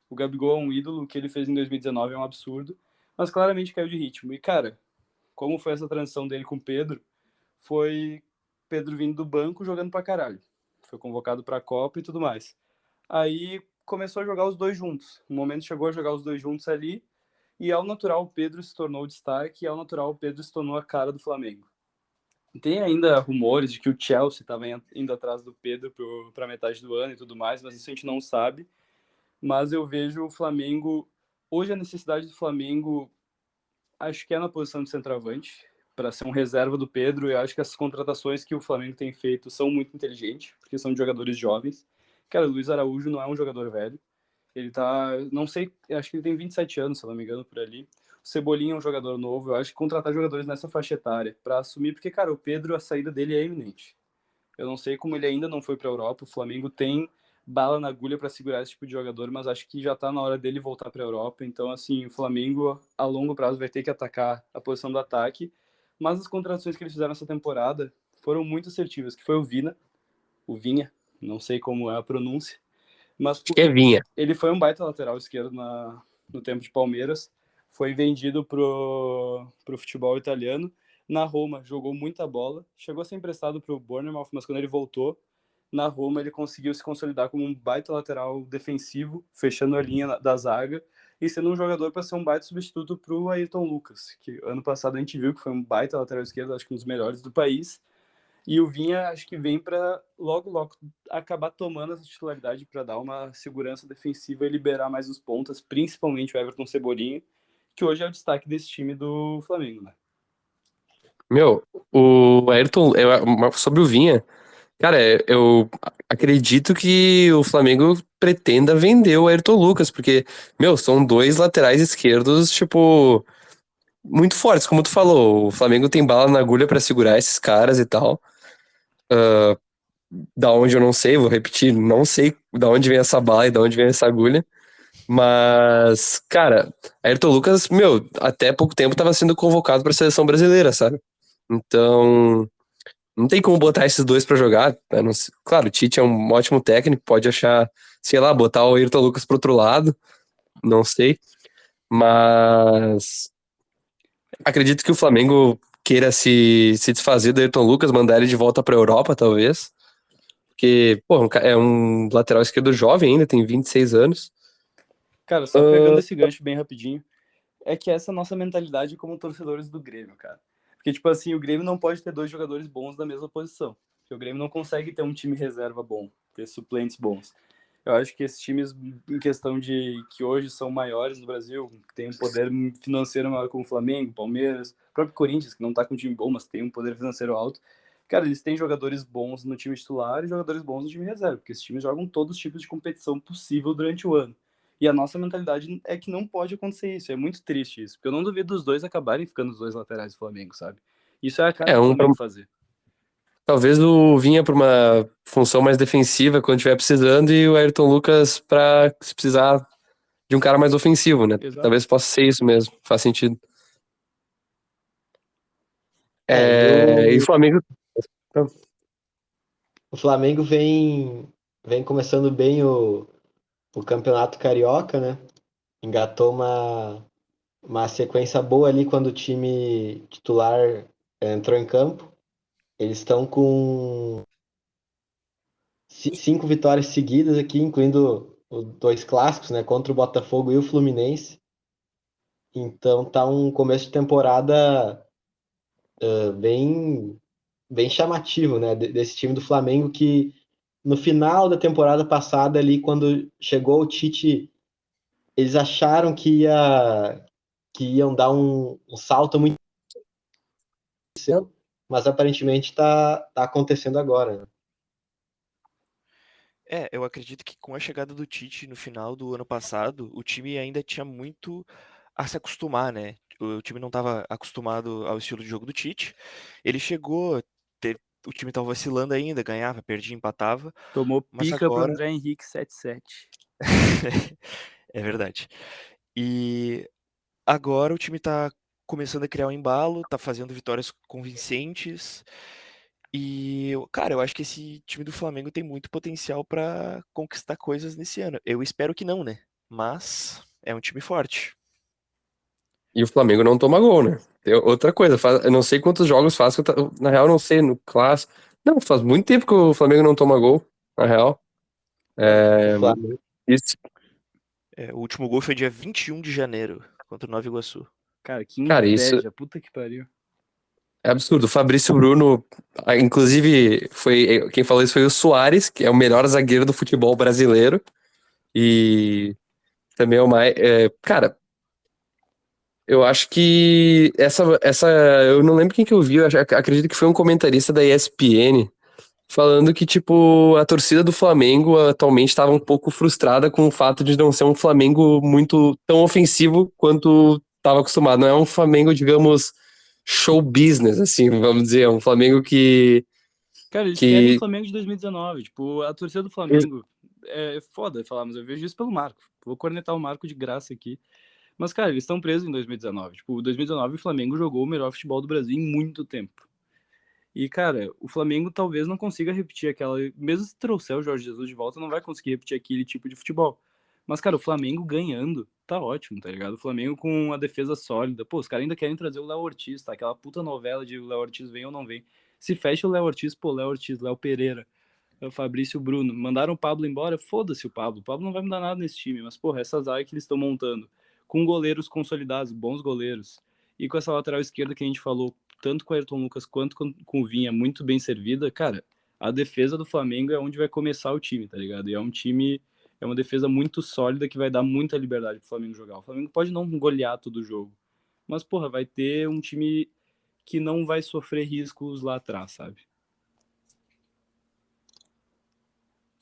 O Gabigol é um ídolo, o que ele fez em 2019 é um absurdo, mas claramente caiu de ritmo. E, cara, como foi essa transição dele com o Pedro, foi Pedro vindo do banco jogando pra caralho. Foi convocado pra Copa e tudo mais. Aí começou a jogar os dois juntos. No momento chegou a jogar os dois juntos ali, e ao natural o Pedro se tornou o destaque, e ao natural o Pedro se tornou a cara do Flamengo. Tem ainda rumores de que o Chelsea estava indo atrás do Pedro para metade do ano e tudo mais, mas isso a gente não sabe. Mas eu vejo o Flamengo. Hoje a necessidade do Flamengo, acho que é na posição de centroavante, para ser um reserva do Pedro. Eu acho que essas contratações que o Flamengo tem feito são muito inteligentes, porque são de jogadores jovens. Cara, o Luiz Araújo não é um jogador velho. Ele tá, não sei, acho que ele tem 27 anos, se eu não me engano, por ali. O Cebolinha é um jogador novo. Eu acho que contratar jogadores nessa faixa etária para assumir, porque, cara, o Pedro, a saída dele é iminente. Eu não sei como ele ainda não foi para a Europa. O Flamengo tem bala na agulha para segurar esse tipo de jogador, mas acho que já está na hora dele voltar para a Europa. Então, assim, o Flamengo a longo prazo vai ter que atacar a posição do ataque. Mas as contratações que eles fizeram essa temporada foram muito assertivas, que foi o Vinha, não sei como é a pronúncia, mas Acho que é Vinha. ele foi um baita lateral esquerdo no tempo de Palmeiras, foi vendido pro futebol italiano. Na Roma, jogou muita bola, chegou a ser emprestado pro Bournemouth, mas quando ele voltou, na Roma ele conseguiu se consolidar como um baita lateral defensivo, fechando a linha da zaga e sendo um jogador para ser um baita substituto pro Ayrton Lucas, que ano passado a gente viu que foi um baita lateral esquerdo, acho que um dos melhores do país. E o Vinha acho que vem para logo acabar tomando essa titularidade para dar uma segurança defensiva e liberar mais os pontas, principalmente o Everton Cebolinha, que hoje é o destaque desse time do Flamengo, né? Meu, o Ayrton, sobre o Vinha, cara, eu acredito que o Flamengo pretenda vender o Ayrton Lucas, porque, meu, são dois laterais esquerdos, tipo, muito fortes, como tu falou. O Flamengo tem bala na agulha pra segurar esses caras e tal. Da onde eu não sei, vou repetir, não sei da onde vem essa bala e da onde vem essa agulha. Mas, cara, Ayrton Lucas, meu, até pouco tempo tava sendo convocado pra seleção brasileira, sabe? Então, não tem como botar esses dois pra jogar. Claro, o Tite é um ótimo técnico, pode achar, sei lá, botar o Ayrton Lucas pro outro lado, não sei. Mas acredito que o Flamengo queira se desfazer do Ayrton Lucas, mandar ele de volta pra Europa, talvez. Porque, pô, é um lateral esquerdo jovem ainda, tem 26 anos. Cara, só pegando esse gancho bem rapidinho, é que essa é a nossa mentalidade como torcedores do Grêmio, cara. Porque, tipo assim, o Grêmio não pode ter dois jogadores bons da mesma posição. Porque o Grêmio não consegue ter um time reserva bom, ter suplentes bons. Eu acho que esses times, em questão de que hoje são maiores no Brasil, que tem um poder financeiro maior como o Flamengo, Palmeiras, o próprio Corinthians, que não tá com um time bom, mas tem um poder financeiro alto. Cara, eles têm jogadores bons no time titular e jogadores bons no time reserva, porque esses times jogam todos os tipos de competição possível durante o ano. E a nossa mentalidade é que não pode acontecer isso. É muito triste isso, porque eu não duvido dos dois acabarem ficando os dois laterais do Flamengo, sabe? Isso é a cara É, do Flamengo fazer. talvez o Vinha pra uma função mais defensiva quando estiver precisando e o Ayrton Lucas pra se precisar de um cara mais ofensivo, né? Exato. Talvez possa ser isso mesmo, faz sentido. E o Flamengo. O Flamengo vem começando bem o Campeonato Carioca, né? Engatou uma sequência boa ali quando o time titular entrou em campo. Eles estão com 5 vitórias seguidas aqui, incluindo dois clássicos, né? Contra o Botafogo e o Fluminense. Então tá um começo de temporada bem, bem chamativo, né? Desse time do Flamengo que no final da temporada passada ali, quando chegou o Tite, eles acharam que iam dar um salto muito, mas aparentemente tá acontecendo agora, né? Eu acredito que com a chegada do Tite no final do ano passado, o time ainda tinha muito a se acostumar, né? O time não estava acostumado ao estilo de jogo do Tite. Ele chegou, o time estava vacilando ainda, ganhava, perdia, empatava, Tomou mas pica pro agora André Henrique 7-7. é verdade. E agora o time tá começando a criar um embalo, tá fazendo vitórias convincentes. E, cara, eu acho que esse time do Flamengo tem muito potencial pra conquistar coisas nesse ano. Eu espero que não, né? Mas é um time forte. E o Flamengo não toma gol, né? Tem outra coisa, eu não sei quantos jogos faz, na real, não sei, no clássico. Não, faz muito tempo que o Flamengo não toma gol, na real. O É, Flamengo, isso, O último gol foi dia 21 de janeiro, contra o Nova Iguaçu. Cara, que cara, isso inveja. Puta que pariu. é absurdo. O Fabrício Bruno, inclusive, quem falou isso foi o Soares, que é o melhor zagueiro do futebol brasileiro. E também é o mais. Cara, eu acho que eu não lembro quem que eu vi, acredito que foi um comentarista da ESPN falando que, tipo, a torcida do Flamengo atualmente estava um pouco frustrada com o fato de não ser um Flamengo muito tão ofensivo quanto estava acostumado. Não é um Flamengo, digamos, show business, assim, vamos dizer. É um Flamengo Cara, eles querem o que Flamengo de 2019. Tipo, a torcida do Flamengo é foda falar, mas eu vejo isso pelo Marco. Vou cornetar o Marco de graça aqui. Mas, cara, eles estão presos em 2019. Tipo, 2019 o Flamengo jogou o melhor futebol do Brasil em muito tempo. E, cara, o Flamengo talvez não consiga repetir aquela. Mesmo se trouxer o Jorge Jesus de volta, não vai conseguir repetir aquele tipo de futebol. Mas, cara, o Flamengo ganhando, tá ótimo, tá ligado? O Flamengo com a defesa sólida. Pô, os caras ainda querem trazer o Léo Ortiz, tá? Aquela puta novela de o Léo Ortiz vem ou não vem. Se fecha o Léo Ortiz, pô, Léo Ortiz, Léo Pereira, o Fabrício Bruno. Mandaram o Pablo embora, foda-se o Pablo. O Pablo não vai mudar nada nesse time, mas, porra, essa zaga que eles estão montando, com goleiros consolidados, bons goleiros, e com essa lateral esquerda que a gente falou, tanto com o Ayrton Lucas quanto com o Vinha, muito bem servida, cara, a defesa do Flamengo é onde vai começar o time, tá ligado? E é um time, é uma defesa muito sólida que vai dar muita liberdade pro Flamengo jogar. O Flamengo pode não golear todo o jogo, mas, porra, vai ter um time que não vai sofrer riscos lá atrás, sabe?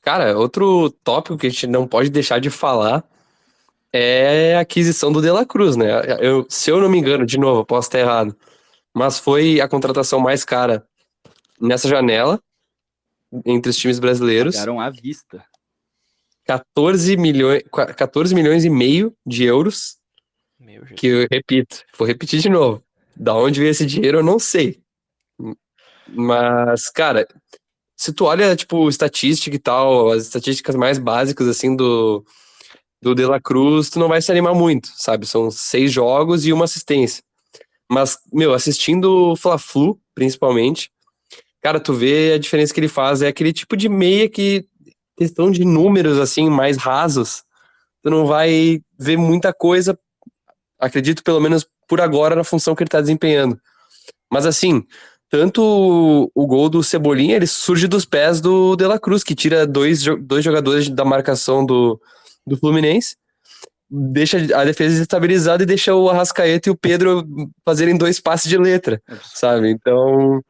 cara, outro tópico que a gente não pode deixar de falar é a aquisição do De La Cruz, né? Se eu não me engano, de novo, posso estar errado, mas foi a contratação mais cara nessa janela entre os times brasileiros. Pagaram à vista. 14 milhões e meio de euros, Meu que Jesus. eu repito, vou repetir de novo. Da onde veio esse dinheiro, eu não sei. Mas, cara, se tu olha, tipo, estatística e tal, as estatísticas mais básicas, assim, do De La Cruz, tu não vai se animar muito, sabe? São 6 jogos e uma assistência. Mas, meu, assistindo o Fla-Flu, principalmente, cara, tu vê a diferença que ele faz. É aquele tipo de meia que, questão de números, assim, mais rasos, tu não vai ver muita coisa, acredito, pelo menos por agora, na função que ele tá desempenhando. Mas, assim, tanto o gol do Cebolinha, ele surge dos pés do De La Cruz, que tira dois jogadores da marcação do Fluminense, deixa a defesa estabilizada e deixa o Arrascaeta e o Pedro fazerem 2 passes de letra, sabe? Então,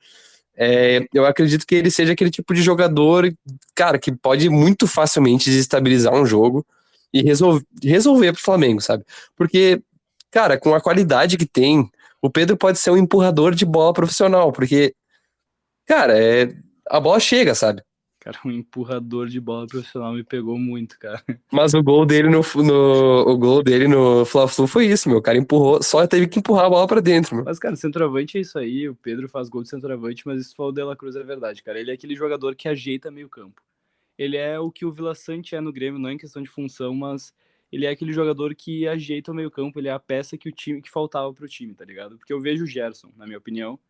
eu acredito que ele seja aquele tipo de jogador, cara, que pode muito facilmente desestabilizar um jogo e resolver pro Flamengo, sabe? Porque, cara, com a qualidade que tem, o Pedro pode ser um empurrador de bola profissional, porque, cara, a bola chega, sabe? Cara, um empurrador de bola profissional me pegou muito, cara. Mas o gol dele o gol dele no Fla-Flu foi isso, meu. O cara empurrou, só teve que empurrar a bola pra dentro, meu. Mas, cara, centroavante é isso aí. O Pedro faz gol de centroavante, mas isso foi o De La Cruz, é verdade, cara. Ele é aquele jogador que ajeita meio campo. Ele é o que o Vila Sante é no Grêmio, não é em questão de função, mas ele é aquele jogador que ajeita o meio campo. Ele é a peça que o time que faltava pro time, tá ligado? Porque eu vejo o Gerson, na minha opinião.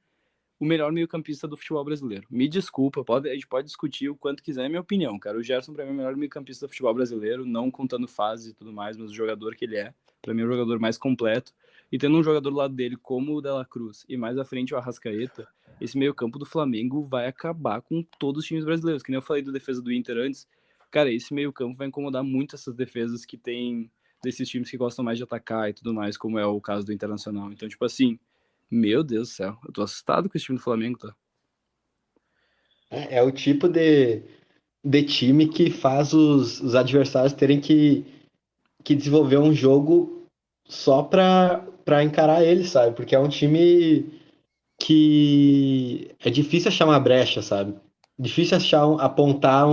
o melhor meio-campista do futebol brasileiro. Me desculpa, a gente pode discutir o quanto quiser, é minha opinião, cara. O Gerson, pra mim, é o melhor meio-campista do futebol brasileiro, não contando fases e tudo mais, mas o jogador que ele é, pra mim, é o jogador mais completo. E tendo um jogador do lado dele como o De La Cruz e mais à frente o Arrascaeta, esse meio-campo do Flamengo vai acabar com todos os times brasileiros. Que nem eu falei da defesa do Inter antes. Cara, esse meio-campo vai incomodar muito essas defesas que tem desses times que gostam mais de atacar e tudo mais, como é o caso do Internacional. Então, tipo assim, meu Deus do céu, eu tô assustado com esse time do Flamengo, tá? É o tipo de time que faz os adversários terem que desenvolver um jogo só pra encarar ele, sabe? Porque é um time que é difícil achar uma brecha, sabe? Difícil achar apontar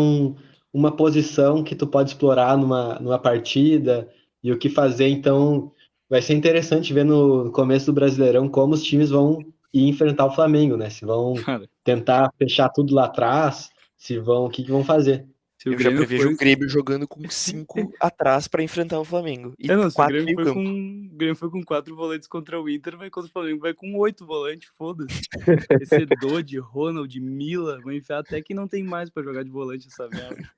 uma posição que tu pode explorar numa partida e o que fazer. Então, vai ser interessante ver no começo do Brasileirão como os times vão ir enfrentar o Flamengo, né? Se vão Cara, tentar fechar tudo lá atrás, o que vão fazer. se o Eu já Grêmio prevejo foi... o Grêmio jogando com 5 atrás pra enfrentar o Flamengo. E Não, se o 4 Grêmio meio foi campo. o Grêmio foi com 4 volantes contra o Inter, vai contra o Flamengo, vai com 8 volantes, foda-se. Vai ser Dodge, Ronald, Mila, vai enfiar até que não tem mais pra jogar de volante essa merda.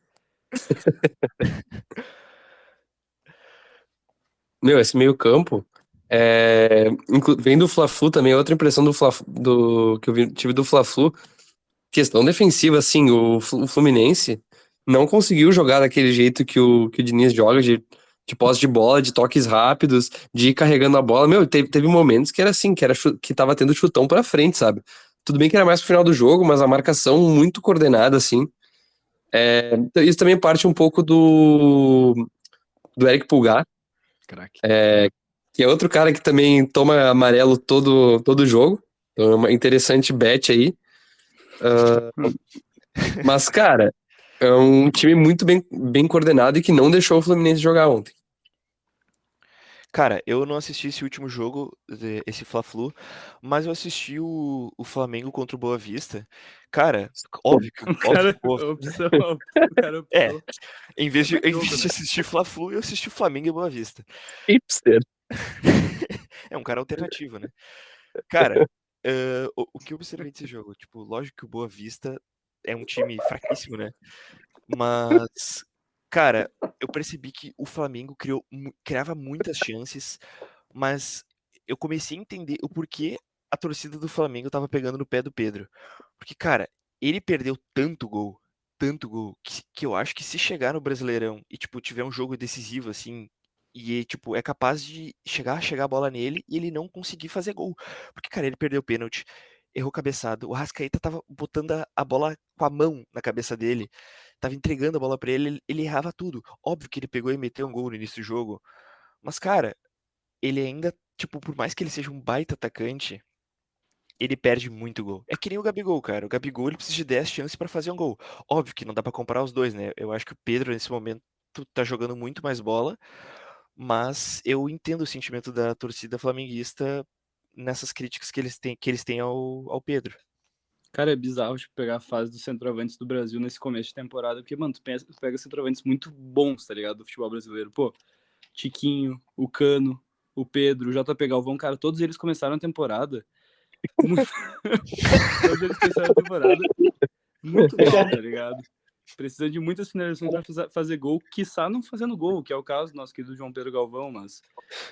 Meu, esse meio campo, vem do Fla-Flu também, outra impressão que tive do Fla-Flu, questão defensiva, assim, o Fluminense não conseguiu jogar daquele jeito que o Diniz joga, de posse de bola, de toques rápidos, de ir carregando a bola. Meu, teve momentos que era assim, que tava tendo chutão pra frente, sabe? Tudo bem que era mais pro final do jogo, mas a marcação muito coordenada, assim. Isso também parte um pouco do Eric Pulgar, Craque. que é outro cara que também toma amarelo todo jogo. Então é uma interessante bet aí. Mas, cara, é um time muito bem coordenado e que não deixou o Fluminense jogar ontem. Cara, eu não assisti esse último jogo, esse Fla-Flu, mas eu assisti o Flamengo contra o Boa Vista. Cara, óbvio que O cara, Boa- opção, o cara É, optou. em vez de Jogo, né? assistir Fla-Flu, eu assisti Flamengo e Boa Vista. Hipster. É um cara alternativo, né? Cara, o que eu observei desse jogo? Tipo, lógico que o Boa Vista é um time fraquíssimo, né? Mas, cara, eu percebi que o Flamengo criava muitas chances, mas eu comecei a entender o porquê a torcida do Flamengo tava pegando no pé do Pedro. Porque, cara, ele perdeu tanto gol, que eu acho que se chegar no Brasileirão e, tipo, tiver um jogo decisivo, assim, e, tipo, é capaz de chegar a bola nele e ele não conseguir fazer gol. Porque, cara, ele perdeu o pênalti, errou cabeçado. O Arrascaeta tava botando a bola com a mão na cabeça dele, tava entregando a bola pra ele errava tudo. Óbvio que ele pegou e meteu um gol no início do jogo, mas, cara, ele ainda, tipo, por mais que ele seja um baita atacante, ele perde muito gol. É que nem o Gabigol, cara. O Gabigol, ele precisa de 10 chances pra fazer um gol. Óbvio que não dá pra comparar os dois, né? Eu acho que o Pedro, nesse momento, tá jogando muito mais bola, mas eu entendo o sentimento da torcida flamenguista nessas críticas que eles têm ao Pedro. Cara, é bizarro tipo, pegar a fase dos centroavantes do Brasil nesse começo de temporada, porque, mano, tu pega centroavantes muito bons, tá ligado? Do futebol brasileiro. Pô, Tiquinho, o Cano, o Pedro, o JP Galvão, cara, todos eles começaram a temporada muito... todos eles começaram a temporada muito mal, tá ligado? Precisa de muitas finalizações pra fazer gol, quiçá não fazendo gol, que é o caso do nosso querido João Pedro Galvão, mas...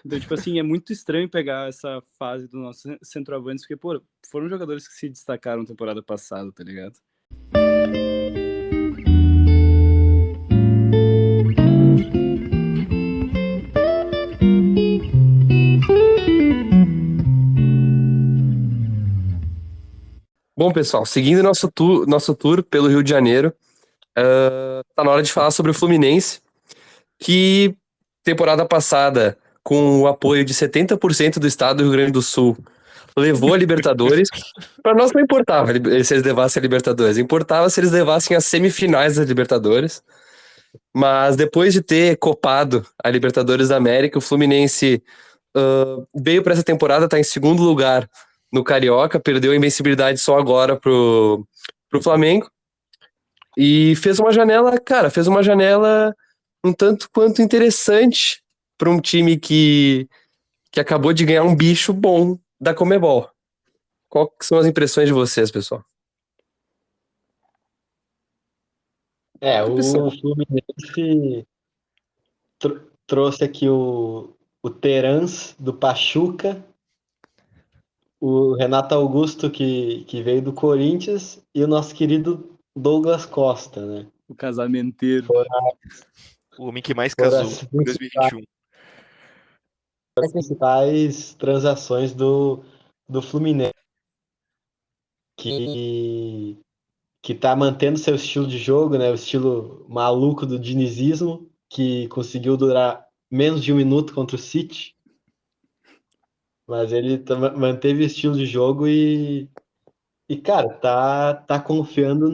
Então, tipo assim, é muito estranho pegar essa fase dos nossos centroavantes, porque, pô, foram jogadores que se destacaram temporada passada, tá ligado? Bom, pessoal, seguindo nosso tour pelo Rio de Janeiro, tá na hora de falar sobre o Fluminense, que temporada passada, com o apoio de 70% do estado do Rio Grande do Sul, levou a Libertadores. Para nós não importava se eles levassem a Libertadores, importava se eles levassem as semifinais da Libertadores. Mas depois de ter copado a Libertadores da América, o Fluminense veio para essa temporada, tá em segundo lugar no Carioca, perdeu a invencibilidade só agora pro Flamengo. E fez uma janela um tanto quanto interessante para um time que acabou de ganhar um bicho bom da Conmebol. Qual que são as impressões de vocês, pessoal? O Fluminense trouxe aqui o Terans do Pachuca, o Renato Augusto, que veio do Corinthians, e o nosso querido Douglas Costa, né? O casamenteiro. O homem que mais Foram casou as em 2021. principais transações do Fluminense, que tá mantendo seu estilo de jogo, né? O estilo maluco do dinizismo, que conseguiu durar menos de 1 minuto contra o City. Mas ele manteve o estilo de jogo cara, tá confiando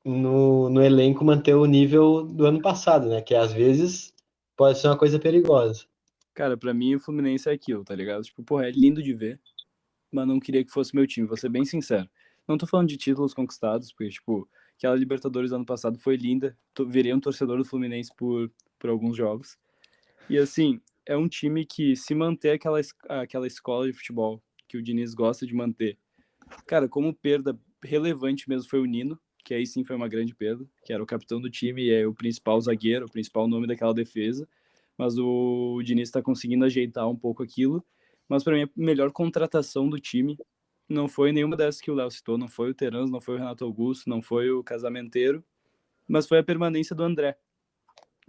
no elenco manter o nível do ano passado, né? Que às vezes pode ser uma coisa perigosa. Cara, pra mim o Fluminense é aquilo, tá ligado? Tipo, porra, é lindo de ver, mas não queria que fosse meu time, vou ser bem sincero. Não tô falando de títulos conquistados, porque, tipo, aquela Libertadores ano passado foi linda. Virei um torcedor do Fluminense por alguns jogos. E, assim, é um time que, se manter aquela escola de futebol que o Diniz gosta de manter, cara, como perda relevante mesmo foi o Nino, que aí sim foi uma grande perda, que era o capitão do time e é o principal zagueiro, o principal nome daquela defesa. Mas o Diniz está conseguindo ajeitar um pouco aquilo. Mas para mim, a melhor contratação do time não foi nenhuma dessas que o Léo citou, não foi o Terans, não foi o Renato Augusto, não foi o Casamenteiro, mas foi a permanência do André.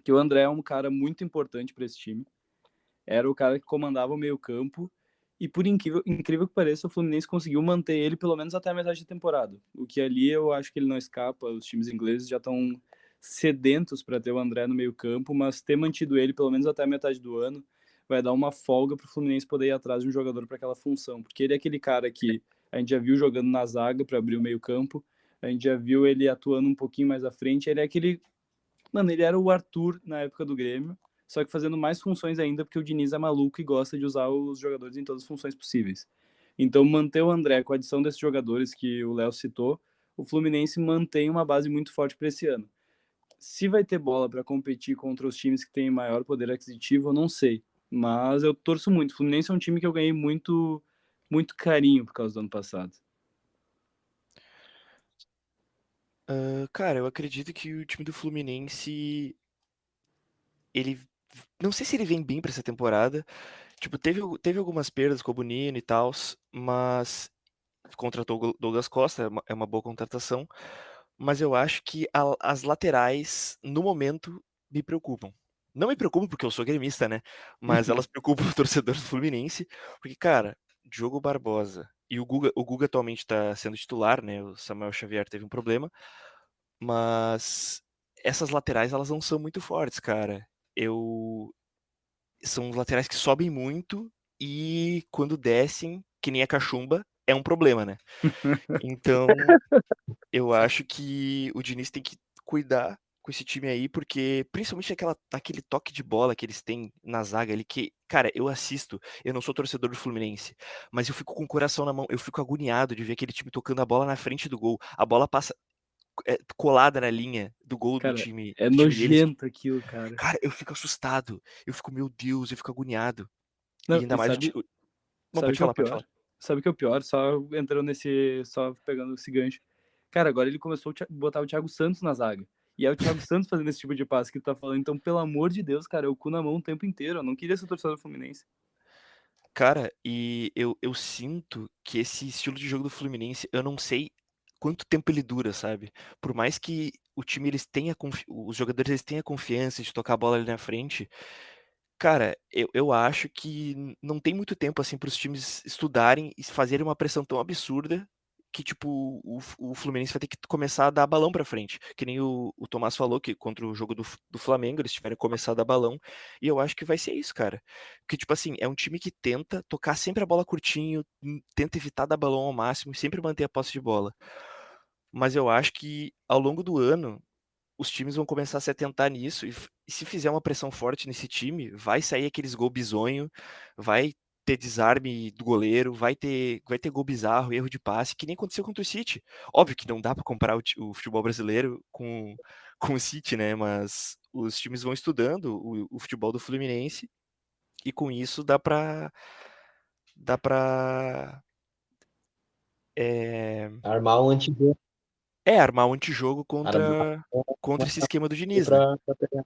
Que o André é um cara muito importante para esse time. Era o cara que comandava o meio-campo. E por incrível que pareça, o Fluminense conseguiu manter ele pelo menos até a metade da temporada. O que ali eu acho que ele não escapa. Os times ingleses já estão sedentos para ter o André no meio-campo, mas ter mantido ele pelo menos até a metade do ano vai dar uma folga para o Fluminense poder ir atrás de um jogador para aquela função. Porque ele é aquele cara que a gente já viu jogando na zaga para abrir o meio-campo, a gente já viu ele atuando um pouquinho mais à frente. Ele é aquele. Mano, ele era o Arthur na época do Grêmio, só que fazendo mais funções ainda, porque o Diniz é maluco e gosta de usar os jogadores em todas as funções possíveis. Então, manter o André com a adição desses jogadores que o Léo citou, o Fluminense mantém uma base muito forte para esse ano. Se vai ter bola para competir contra os times que têm maior poder aquisitivo, eu não sei. Mas eu torço muito. O Fluminense é um time que eu ganhei muito, muito carinho por causa do ano passado. Cara, eu acredito que o time do Fluminense, ele. Não sei se ele vem bem pra essa temporada. Tipo, teve algumas perdas com o Nino e tal, mas contratou o Douglas Costa, é uma boa contratação. Mas eu acho que as laterais, no momento, me preocupam. Não me preocupam porque eu sou gremista, né? Mas elas preocupam o torcedor do Fluminense, porque, cara, Diogo Barbosa e o Guga atualmente tá sendo titular, né? O Samuel Xavier teve um problema, mas essas laterais, elas não são muito fortes, cara. São laterais que sobem muito e quando descem, que nem a cachumba, é um problema, né? Então, eu acho que o Diniz tem que cuidar com esse time aí, porque principalmente aquele toque de bola que eles têm na zaga ali, que, cara, eu assisto, eu não sou torcedor do Fluminense, mas eu fico com o coração na mão, eu fico agoniado de ver aquele time tocando a bola na frente do gol. A bola passa colada na linha do gol do Cara, time, é do time deles. nojento aquilo, cara. Cara, eu fico assustado. Eu fico, meu Deus, eu fico agoniado. E Não, ainda e mais sabe, Bom, sabe o pode que é o falar, pode pior? falar. Sabe o que é o pior? Só entrando nesse. Só pegando esse gancho. Cara, agora ele começou a botar o Thiago Santos na zaga. E é o Thiago Santos fazendo esse tipo de passe que tu tá falando. Então, pelo amor de Deus, cara, é o cu na mão o tempo inteiro. Eu não queria ser torcedor do Fluminense. Cara, e eu sinto que esse estilo de jogo do Fluminense, eu não sei quanto tempo ele dura, sabe? Por mais que o time eles tenha os jogadores eles tenham confiança de tocar a bola ali na frente, cara, eu acho que não tem muito tempo assim para os times estudarem e fazerem uma pressão tão absurda que, tipo, o Fluminense vai ter que começar a dar balão pra frente. Que nem o Tomás falou que contra o jogo do Flamengo eles tiveram que começar a dar balão. E eu acho que vai ser isso, cara. Porque, tipo assim, é um time que tenta tocar sempre a bola curtinho, tenta evitar dar balão ao máximo e sempre manter a posse de bola. Mas eu acho que ao longo do ano os times vão começar a se atentar nisso e se fizer uma pressão forte nesse time, vai sair aqueles gol bizonho, vai ter desarme do goleiro, vai ter gol bizarro, erro de passe, que nem aconteceu contra o City. Óbvio que não dá para comparar o futebol brasileiro com o City, né? Mas os times vão estudando o futebol do Fluminense e com isso dá para é, Armar um antijogo. armar um antijogo Armar contra esse esquema do Diniz, né? pra pegar.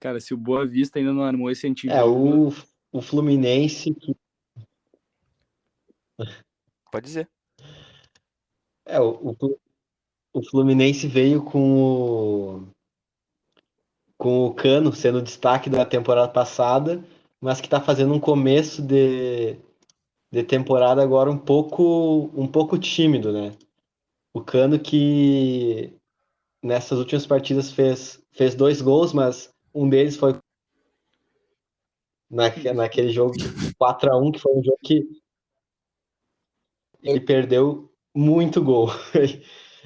Cara, se o Boa Vista ainda não armou esse É, antijogo, o Fluminense, Pode dizer. é, o Fluminense veio com o Cano sendo o destaque da temporada passada, mas que está fazendo um começo de temporada agora um pouco tímido, né? O Cano que nessas últimas partidas fez 2 gols, mas um deles foi naquele jogo 4-1, que foi um jogo que ele perdeu muito gol.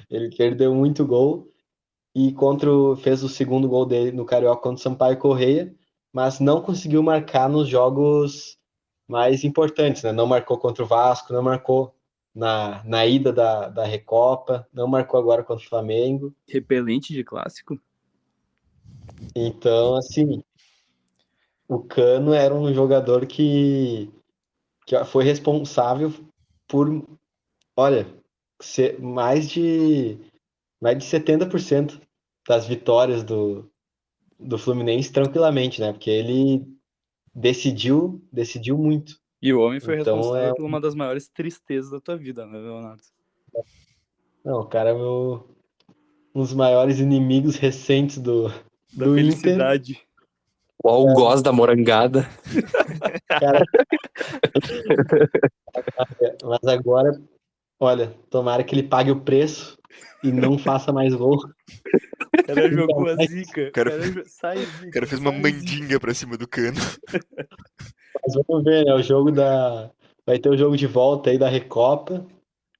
Ele perdeu muito gol e fez o segundo gol dele no Carioca contra o Sampaio Corrêa, mas não conseguiu marcar nos jogos mais importantes, né? Não marcou contra o Vasco, não marcou na ida da Recopa, não marcou agora contra o Flamengo. repelente de clássico. Então, assim, o Cano era um jogador que foi responsável por, olha, mais de 70% das vitórias do Fluminense tranquilamente, né? Porque ele decidiu muito. E o homem foi Então, responsável por uma das maiores tristezas da tua vida, né, Leonardo? não, o cara é um dos maiores inimigos recentes do, Da do Inter. felicidade. O algoz da morangada. Cara, mas agora, olha, tomara que ele pague o preço e não faça mais gol. O cara jogou a zica. Cara- Sai O zica. cara fez uma sai zica. mandinga pra cima do Cano. Mas vamos ver, né? Vai ter o jogo de volta aí da Recopa.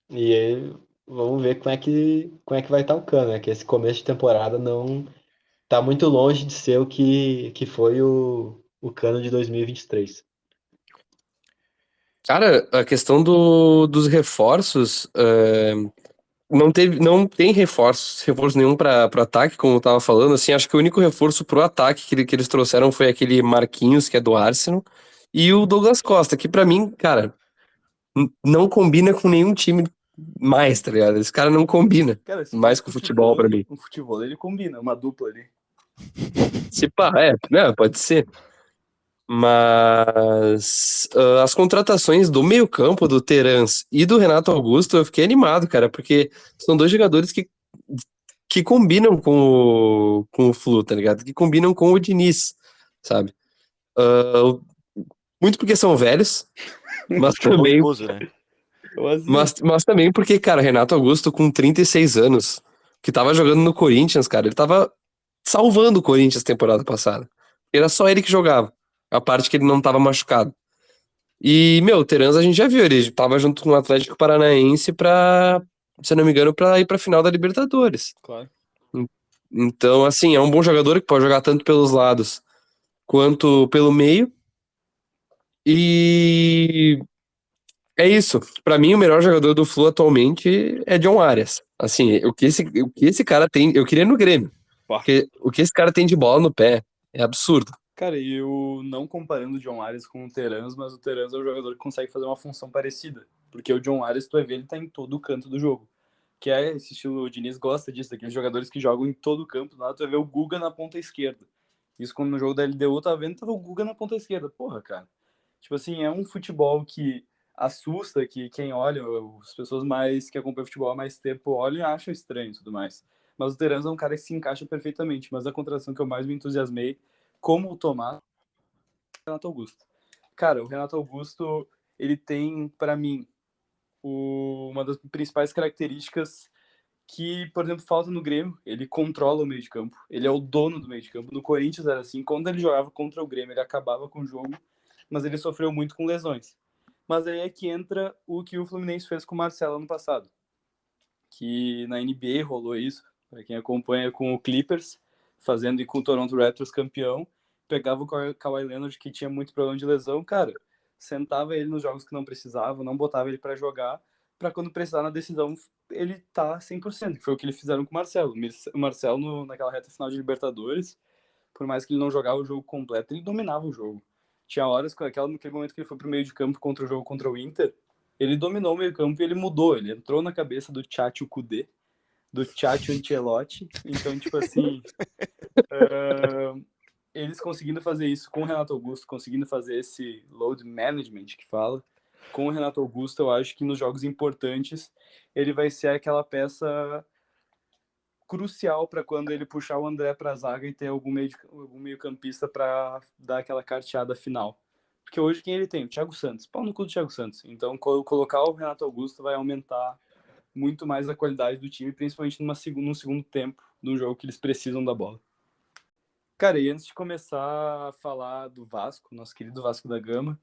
E aí, vamos ver como é que vai estar o Cano, né? Que esse começo de temporada não tá muito longe de ser o que foi o Cano de 2023. Cara, a questão dos reforços, não tem reforço nenhum para pro ataque, como eu tava falando, assim, acho que o único reforço pro ataque que eles trouxeram foi aquele Marquinhos, que é do Arsenal, e o Douglas Costa, que pra mim, cara, não combina com nenhum time mais, tá ligado? Esse cara não combina Cara, se mais fosse com futebol pra mim. um futebol ele combina, uma dupla ali. Se pá, né, pode ser. Mas as contratações do meio-campo, do Terans e do Renato Augusto, eu fiquei animado, cara, porque são dois jogadores que combinam com o Flu, tá ligado? Que combinam com o Diniz, sabe? Ah, muito porque são velhos, mas Futebol também, idoso, né? Eu assim, mas também porque, cara, Renato Augusto com 36 anos, que tava jogando no Corinthians, cara, ele tava salvando o Corinthians temporada passada. Era só ele que jogava, a parte que ele não tava machucado. E, meu, o Terans a gente já viu, ele tava junto com o Atlético Paranaense se eu não me engano, pra ir pra final da Libertadores. claro. Então, assim, é um bom jogador que pode jogar tanto pelos lados quanto pelo meio. E é isso. Pra mim, o melhor jogador do Flu atualmente é John Arias. Assim, o que esse cara tem, eu queria no Grêmio. Pá. Porque o que esse cara tem de bola no pé é absurdo. Cara, e eu não comparando o John Arias com o Terans, mas o Terans é um jogador que consegue fazer uma função parecida. Porque o John Arias, tu vai ver, ele tá em todo o canto do jogo. Que é esse estilo, o Diniz gosta disso, daqueles jogadores que jogam em todo o campo. Lá tu vai ver o Guga na ponta esquerda. Isso quando no jogo da LDU tá vendo, tava o Guga na ponta esquerda. Porra, cara. Tipo assim, é um futebol que assusta, que quem olha, as pessoas mais que acompanham futebol há mais tempo olham e acham estranho e tudo mais. Mas o Terans é um cara que se encaixa perfeitamente. Mas a contratação que eu mais me entusiasmei, como o Tomás, Renato Augusto. Cara, o Renato Augusto, ele tem, para mim, uma das principais características que, por exemplo, falta no Grêmio. Ele controla o meio de campo. Ele é o dono do meio de campo. No Corinthians era assim. Quando ele jogava contra o Grêmio, ele acabava com o jogo, mas ele sofreu muito com lesões. Mas aí é que entra o que o Fluminense fez com o Marcelo ano passado. Que na NBA rolou isso, para quem acompanha com o Clippers, fazendo e com o Toronto Raptors campeão, pegava o Kawhi Leonard, que tinha muito problema de lesão, cara, sentava ele nos jogos que não precisava, não botava ele para jogar, para quando precisar na decisão ele tá 100%, que foi o que eles fizeram com o Marcelo. O Marcelo, naquela reta final de Libertadores, por mais que ele não jogava o jogo completo, ele dominava o jogo. Tinha horas, naquele momento que ele foi pro meio de campo contra o jogo contra o Inter, Ele dominou o meio campo e ele mudou. Ele entrou na cabeça do Tchatcho Kudê, do Tchatcho Ancelotti. Então, tipo assim, eles conseguindo fazer isso com o Renato Augusto, conseguindo fazer esse load management que fala, com o Renato Augusto, eu acho que nos jogos importantes ele vai ser aquela peça crucial para quando ele puxar o André para a zaga e ter algum meio-campista para dar aquela carteada final. Porque hoje quem ele tem? O Thiago Santos. Pau no cu do Thiago Santos. Então, colocar o Renato Augusto vai aumentar muito mais a qualidade do time, principalmente num segundo tempo do jogo que eles precisam da bola. Cara, e antes de começar a falar do Vasco, nosso querido Vasco da Gama,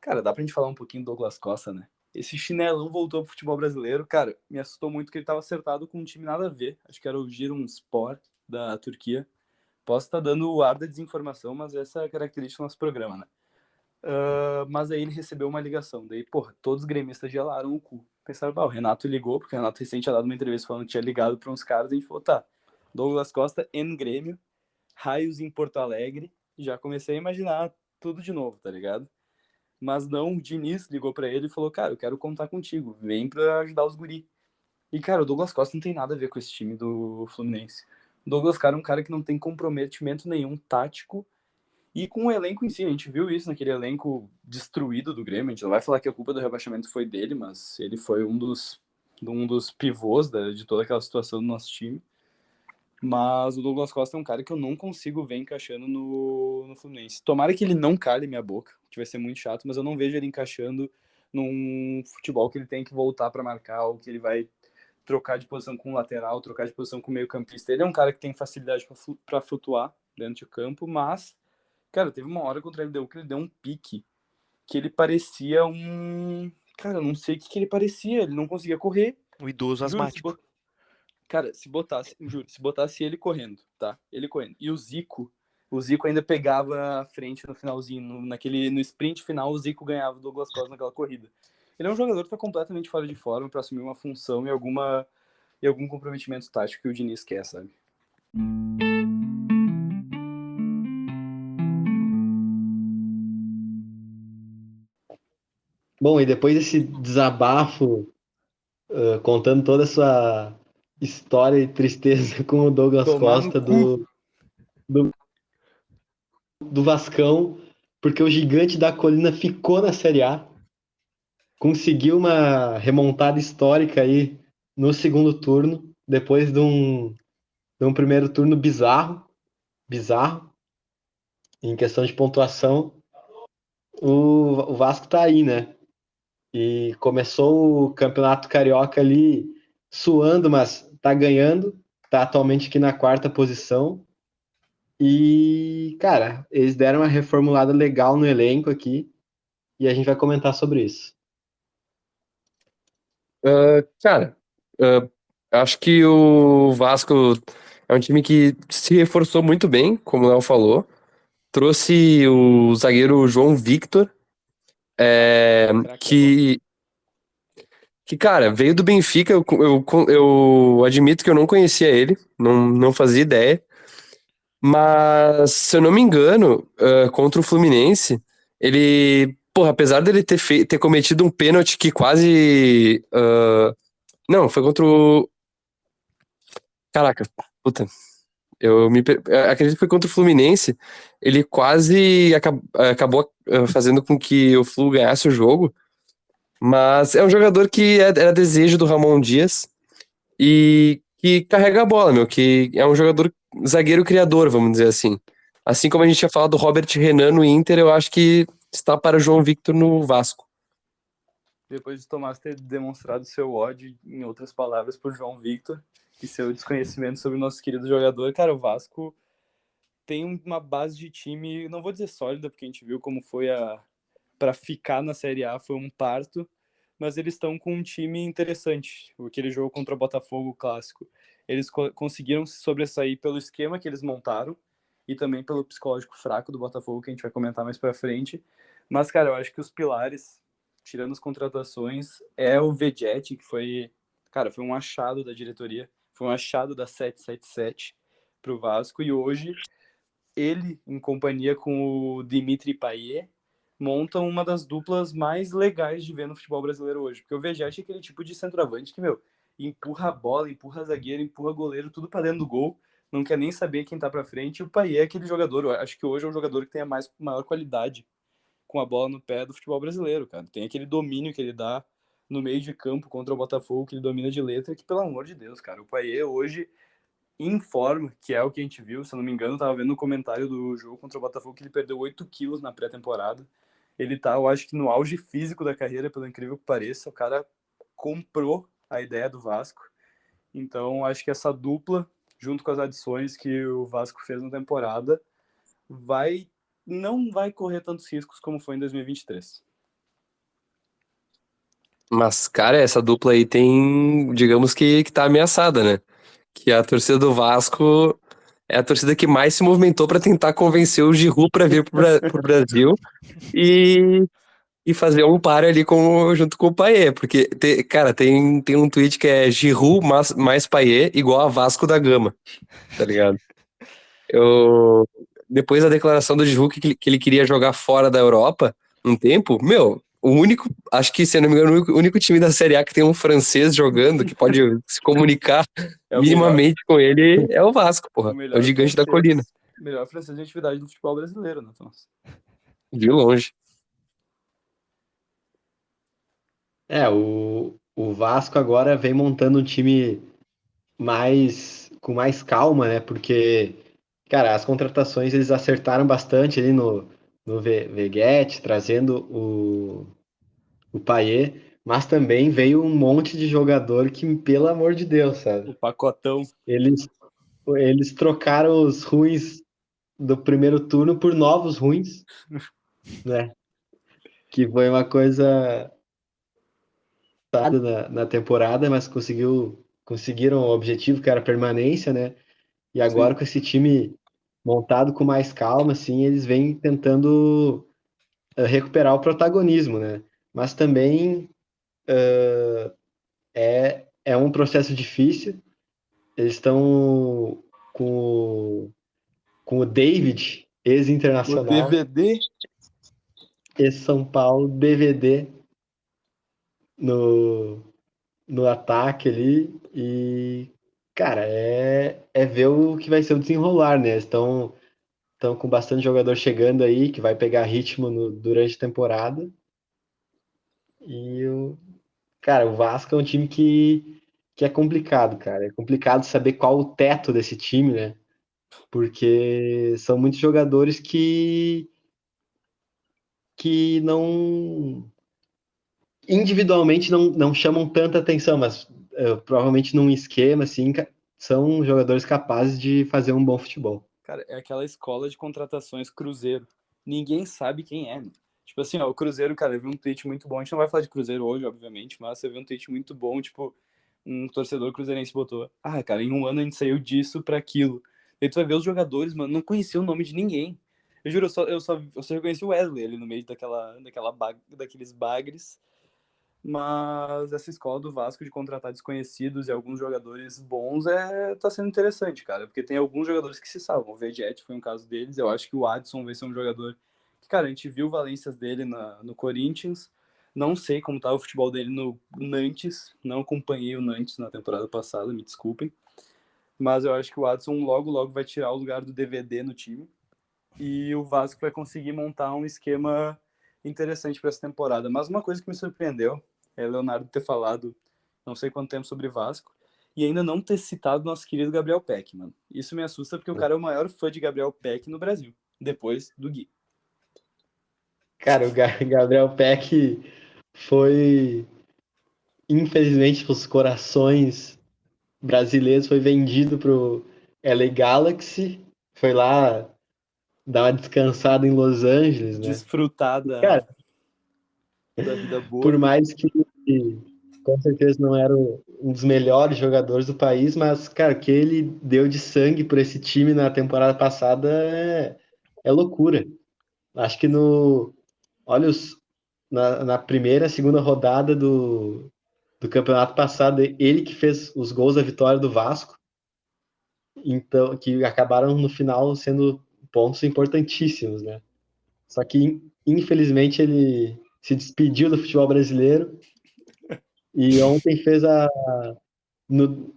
cara, dá pra gente falar um pouquinho do Douglas Costa, né? Esse chinelão voltou pro futebol brasileiro. Cara, me assustou muito que ele tava acertado com um time nada a ver. Acho que era o Giresunspor da Turquia. Posso estar dando o ar da desinformação, mas essa é a característica do nosso programa, né? Mas aí ele recebeu uma ligação. Daí, porra, todos os gremistas gelaram o cu. Pensaram, o Renato ligou, porque o Renato recente tinha dado uma entrevista falando que tinha ligado para uns caras. E a gente falou, tá, Douglas Costa em Grêmio, raios em Porto Alegre. Já comecei a imaginar tudo de novo, tá ligado? Mas não, o Diniz ligou para ele e falou, cara, eu quero contar contigo, vem para ajudar os guri. E, cara, o Douglas Costa não tem nada a ver com esse time do Fluminense. O Douglas Costa é um cara que não tem comprometimento nenhum tático e com o elenco em si. A gente viu isso naquele elenco destruído do Grêmio. A gente não vai falar que a culpa do rebaixamento foi dele, mas ele foi um dos pivôs de toda aquela situação do nosso time. Mas o Douglas Costa é um cara que eu não consigo ver encaixando no Fluminense. Tomara que ele não cale minha boca, que vai ser muito chato, mas eu não vejo ele encaixando num futebol que ele tem que voltar para marcar, ou que ele vai trocar de posição com o lateral, trocar de posição com o meio-campista. Ele é um cara que tem facilidade para flutuar dentro do campo, mas, cara, teve uma hora contra ele que ele deu um pique que ele parecia um. Cara, eu não sei o que ele parecia, ele não conseguia correr. Um idoso asmático. Cara, se botasse ele correndo, tá? Ele correndo. E o Zico ainda pegava a frente no finalzinho, no sprint final, o Zico ganhava o Douglas Costa naquela corrida. Ele é um jogador que tá completamente fora de forma para assumir uma função e algum comprometimento tático que o Diniz quer, sabe? Bom, e depois desse desabafo, contando toda a sua história e tristeza com o Douglas Tomar no Costa cu. do Vascão, porque o gigante da colina ficou na Série A, conseguiu uma remontada histórica aí no segundo turno, depois de um primeiro turno bizarro, em questão de pontuação. O Vasco tá aí, né? E começou o Campeonato Carioca ali suando, mas tá ganhando, tá atualmente aqui na quarta posição. E, cara, eles deram uma reformulada legal no elenco aqui e a gente vai comentar sobre isso. Cara, acho que o Vasco é um time que se reforçou muito bem, como o Léo falou. Trouxe o zagueiro João Victor, que, cara, veio do Benfica. Eu admito que eu não conhecia ele, não fazia ideia. Mas, se eu não me engano, contra o Fluminense, ele, porra, apesar dele ter cometido um pênalti que quase. Não, foi contra o. Caraca, puta. Eu acredito que foi contra o Fluminense. Ele quase acabou fazendo com que o Flu ganhasse o jogo. Mas é um jogador que era desejo do Ramon Dias e que carrega a bola, meu. Que é um jogador zagueiro criador, vamos dizer assim. Assim como a gente tinha falado do Robert Renan no Inter, eu acho que está para o João Victor no Vasco. Depois de Tomás ter demonstrado seu ódio, em outras palavras, por João Victor e seu desconhecimento sobre o nosso querido jogador, cara, o Vasco tem uma base de time, não vou dizer sólida, porque a gente viu como foi para ficar na Série A, foi um parto, mas eles estão com um time interessante. Aquele jogo contra o Botafogo clássico, eles conseguiram se sobressair pelo esquema que eles montaram e também pelo psicológico fraco do Botafogo, que a gente vai comentar mais para frente. Mas, cara, eu acho que os pilares, tirando as contratações, é o Vegetti, que foi um achado da diretoria, foi um achado da 777 para o Vasco, e hoje ele, em companhia com o Dimitri Payet, montam uma das duplas mais legais de ver no futebol brasileiro hoje. Porque o Vegetti é aquele tipo de centroavante que, empurra a bola, empurra zagueiro, empurra goleiro, tudo pra dentro do gol, não quer nem saber quem tá pra frente. E o Payet é aquele jogador, eu acho que hoje é o jogador que tem a maior qualidade com a bola no pé do futebol brasileiro, cara. Tem aquele domínio que ele dá no meio de campo contra o Botafogo, que ele domina de letra, que, pelo amor de Deus, cara, o Payet hoje em forma, que é o que a gente viu, se eu não me engano, eu tava vendo no comentário do jogo contra o Botafogo que ele perdeu 8 quilos na pré-temporada. Ele tá, eu acho que no auge físico da carreira, pelo incrível que pareça, o cara comprou a ideia do Vasco. Então, acho que essa dupla, junto com as adições que o Vasco fez na temporada, não vai correr tantos riscos como foi em 2023. Mas, cara, essa dupla aí tem, digamos que tá ameaçada, né? Que a torcida do Vasco é a torcida que mais se movimentou pra tentar convencer o Giroud pra vir pro Brasil e, e fazer um par ali junto com o Payet. Porque, cara, tem um tweet que é Giroud mais Payet igual a Vasco da Gama, tá ligado? Depois da declaração do Giroud que ele queria jogar fora da Europa um tempo, o único, acho que, se eu não me engano, o único time da Série A que tem um francês jogando, que pode se comunicar É o minimamente com ele, é o Vasco, o porra. É o melhor gigante da colina, melhor francês de atividade do futebol brasileiro, né, Thomas? de longe. O Vasco agora vem montando um time com mais calma, né? Porque, cara, as contratações eles acertaram bastante ali no Veguete, trazendo o Payet, mas também veio um monte de jogador que, pelo amor de Deus, sabe? O pacotão. Eles trocaram os ruins do primeiro turno por novos ruins, né? Que foi uma coisa na temporada, mas conseguiram o objetivo, que era a permanência, né? E agora Sim. com esse time montado com mais calma, assim, eles vêm tentando recuperar o protagonismo, né? Mas também é um processo difícil. Eles estão com o David, O ex-internacional, DVD. ex-São Paulo, DVD no, no ataque ali. E, cara, é ver o que vai ser o desenrolar, né? Estão com bastante jogador chegando aí, que vai pegar ritmo durante a temporada. E, cara, o Vasco é um time que é complicado, cara. É complicado saber qual o teto desse time, né? Porque são muitos jogadores que não individualmente não chamam tanta atenção, mas provavelmente num esquema assim são jogadores capazes de fazer um bom futebol. Cara, é aquela escola de contratações Cruzeiro. Ninguém sabe quem é, né? Tipo assim, ó, o Cruzeiro, cara, eu vi um tweet muito bom. A gente não vai falar de Cruzeiro hoje, obviamente, mas você viu um tweet muito bom, tipo, um torcedor cruzeirense botou: ah, cara, em um ano a gente saiu disso pra aquilo. E tu vai ver os jogadores, mano, não conhecia o nome de ninguém. Eu juro, eu só reconheci o Wesley ali no meio daqueles bagres. Mas essa escola do Vasco de contratar desconhecidos e alguns jogadores bons tá sendo interessante, cara, porque tem alguns jogadores que se salvam. O Vegetti foi um caso deles. Eu acho que o Adson vai ser um jogador que, cara, a gente viu valências dele no Corinthians. Não sei como tá o futebol dele no Nantes, não acompanhei o Nantes na temporada passada, me desculpem. Mas eu acho que o Adson logo, logo vai tirar o lugar do DVD no time. E o Vasco vai conseguir montar um esquema interessante para essa temporada. Mas uma coisa que me surpreendeu é o Leonardo ter falado não sei quanto tempo sobre Vasco e ainda não ter citado nosso querido Gabriel Peck, mano. Isso me assusta porque o cara é o maior fã de Gabriel Peck no Brasil, depois do Gui. Cara, o Gabriel Peck foi, infelizmente, os corações brasileiros, foi vendido pro LA Galaxy, foi lá dar uma descansada em Los Angeles, né? Desfrutar Cara, da vida boa. por mais que com certeza não era um dos melhores jogadores do país, mas, cara, o que ele deu de sangue por esse time na temporada passada é loucura. Acho que olha, na primeira, segunda rodada do campeonato passado, ele que fez os gols da vitória do Vasco, então, que acabaram no final sendo pontos importantíssimos, né? Só que, infelizmente, ele se despediu do futebol brasileiro e ontem fez no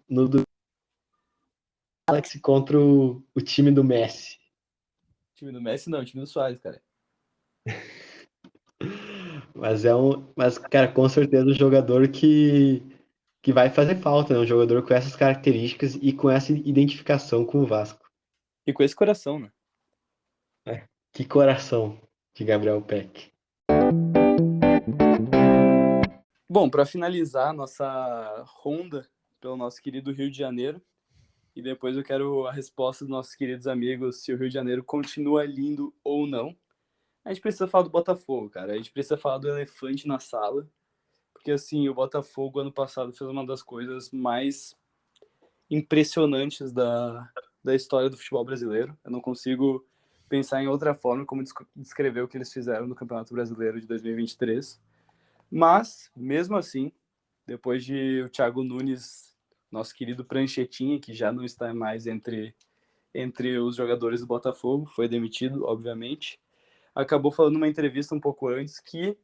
Galaxy contra o time do Messi. Time do Messi não, time do Suárez, cara. Mas, cara, com certeza um jogador que vai fazer falta, né? Um jogador com essas características e com essa identificação com o Vasco. E com esse coração, né? Que coração de Gabriel Peck. Bom, para finalizar a nossa ronda pelo nosso querido Rio de Janeiro, e depois eu quero a resposta dos nossos queridos amigos se o Rio de Janeiro continua lindo ou não. A gente precisa falar do Botafogo, cara. A gente precisa falar do elefante na sala. Porque, assim, o Botafogo, ano passado, fez uma das coisas mais impressionantes da história do futebol brasileiro. Eu não consigo pensar em outra forma como descrever o que eles fizeram no Campeonato Brasileiro de 2023. Mas, mesmo assim, depois de o Thiago Nunes, nosso querido Pranchetinha, que já não está mais entre os jogadores do Botafogo, foi demitido, obviamente, acabou falando numa entrevista um pouco antes que,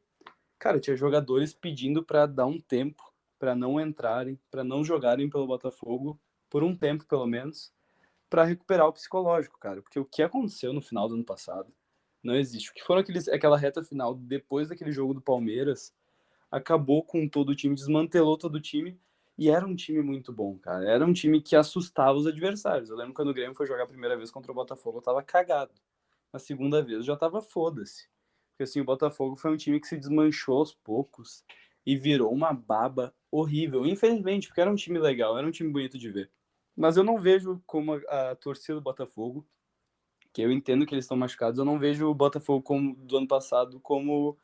cara, tinha jogadores pedindo para dar um tempo, para não entrarem, para não jogarem pelo Botafogo, por um tempo pelo menos, para recuperar o psicológico, cara. Porque o que aconteceu no final do ano passado não existe. O que foram aquela reta final depois daquele jogo do Palmeiras, acabou com todo o time, desmantelou todo o time, e era um time muito bom, cara. Era um time que assustava os adversários. Eu lembro quando o Grêmio foi jogar a primeira vez contra o Botafogo, eu tava cagado. A segunda vez eu já tava foda-se. Porque assim, o Botafogo foi um time que se desmanchou aos poucos e virou uma baba horrível. Infelizmente, porque era um time legal, era um time bonito de ver. Mas eu não vejo como a torcida do Botafogo, que eu entendo que eles estão machucados, eu não vejo o Botafogo do ano passado como